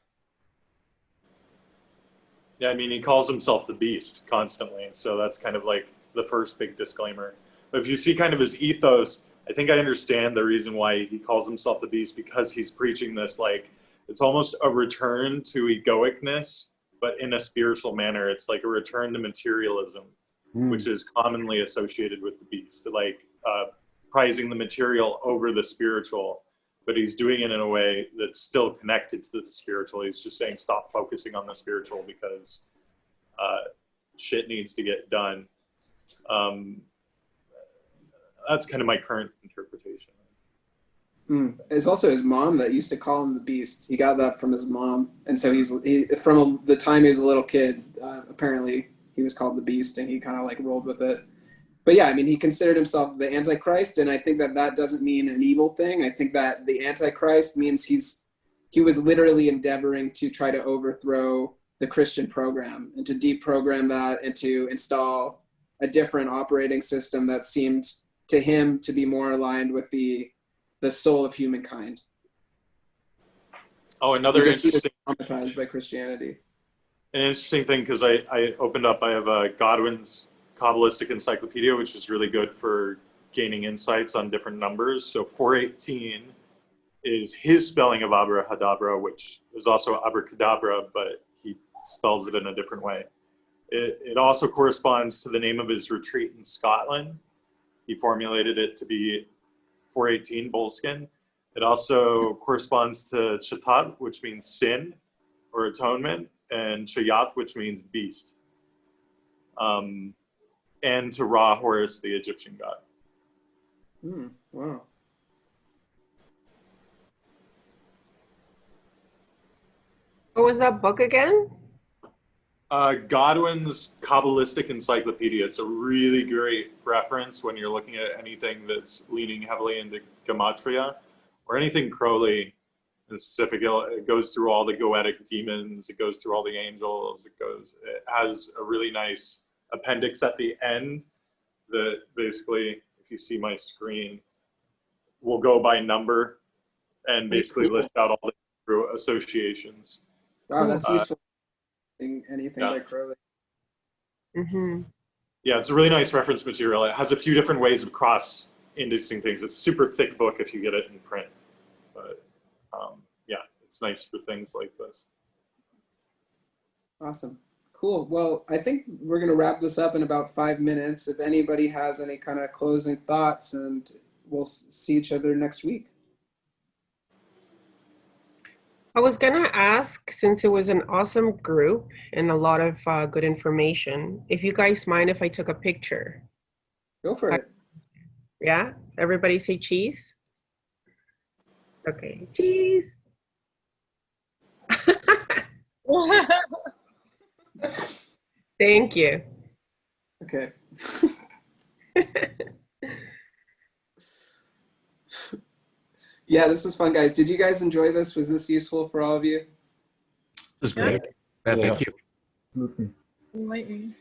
Yeah, I mean, he calls himself the beast constantly, so that's kind of like the first big disclaimer. But if you see kind of his ethos, I think I understand the reason why he calls himself the beast, because he's preaching this like It's almost a return to egoicness, but in a spiritual manner. It's like a return to materialism, which is commonly associated with the beast, like prizing the material over the spiritual. But he's doing it in a way that's still connected to the spiritual. He's just saying, stop focusing on the spiritual because shit needs to get done. That's kind of my current interpretation. It's also his mom that used to call him the Beast. He got that from his mom, and so from the time he was a little kid. Apparently, he was called the Beast, and he kind of like rolled with it. But yeah, I mean, he considered himself the Antichrist, and I think that doesn't mean an evil thing. I think that the Antichrist means he was literally endeavoring to try to overthrow the Christian program and to deprogram that and to install a different operating system that seemed to him to be more aligned with the soul of humankind. Oh, another because interesting, he was traumatized by Christianity. An interesting thing, because I opened up, I have Godwin's Kabbalistic Encyclopedia, which is really good for gaining insights on different numbers. So 418 is his spelling of abracadabra, which is also abracadabra, but he spells it in a different way. It also corresponds to the name of his retreat in Scotland. He formulated it to be 418 Boleskine. It also corresponds to Chatat, which means sin or atonement, and Chayath, which means beast. And to Ra Horus, the Egyptian god. Wow. What was that book again? Godwin's Kabbalistic Encyclopedia. It's a really great reference when you're looking at anything that's leaning heavily into Gematria, or anything Crowley in specific. It goes through all the goetic demons, it goes through all the angels, it has a really nice appendix at the end that basically, if you see my screen, will go by number and basically list out all the associations. Wow, that's useful. Anything by Crowley. Yeah, it's a really nice reference material. It has a few different ways of cross-indexing things. It's a super thick book if you get it in print. But yeah, it's nice for things like this. Awesome. Cool. Well, I think we're going to wrap this up in about 5 minutes. If anybody has any kind of closing thoughts, and we'll see each other next week. I was gonna ask, since it was an awesome group and a lot of good information, if you guys mind if I took a picture. Go for it. Yeah? Everybody say cheese? Okay, cheese. Thank you. Okay. Yeah, this was fun, guys. Did you guys enjoy this? Was this useful for all of you? This is great. Yeah, thank you. Enlightening.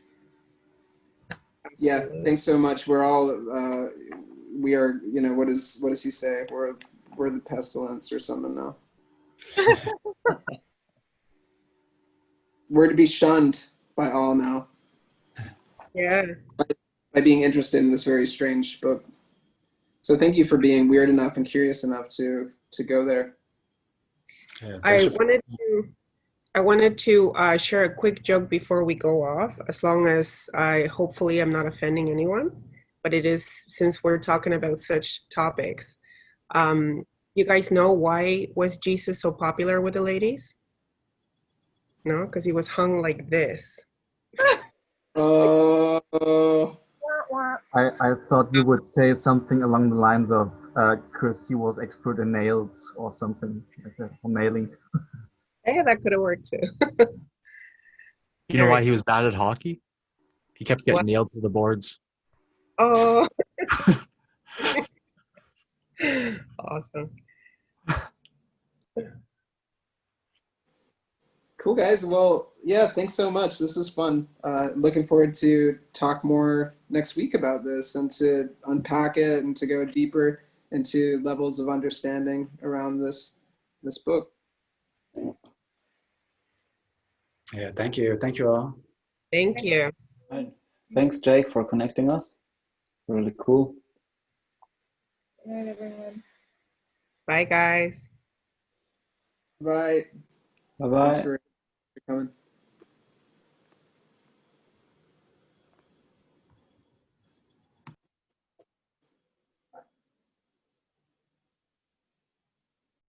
Yeah, thanks so much. We're all we are, you know, what does he say? We're the pestilence or something now. We're to be shunned by all now. Yeah. By being interested in this very strange book. So thank you for being weird enough and curious enough to go there. Yeah, I wanted to share a quick joke before we go off, as long as hopefully I'm not offending anyone, but it is, since we're talking about such topics. You guys know why was Jesus so popular with the ladies? No, because he was hung like this. I thought you would say something along the lines of because he was expert in nails or something like that, or nailing. Yeah, that could have worked too. You know why he was bad at hockey? He kept getting What? nailed to the boards. Oh. Awesome. Cool, guys. Well, yeah, thanks so much. This is fun. Looking forward to talk more next week about this and to unpack it and to go deeper into levels of understanding around this book. Yeah, thank you. Thank you all. Thank you. Thanks, Jake, for connecting us. Really cool. Good night, everyone. Bye, guys. Bye. Bye Thanks bye. for coming.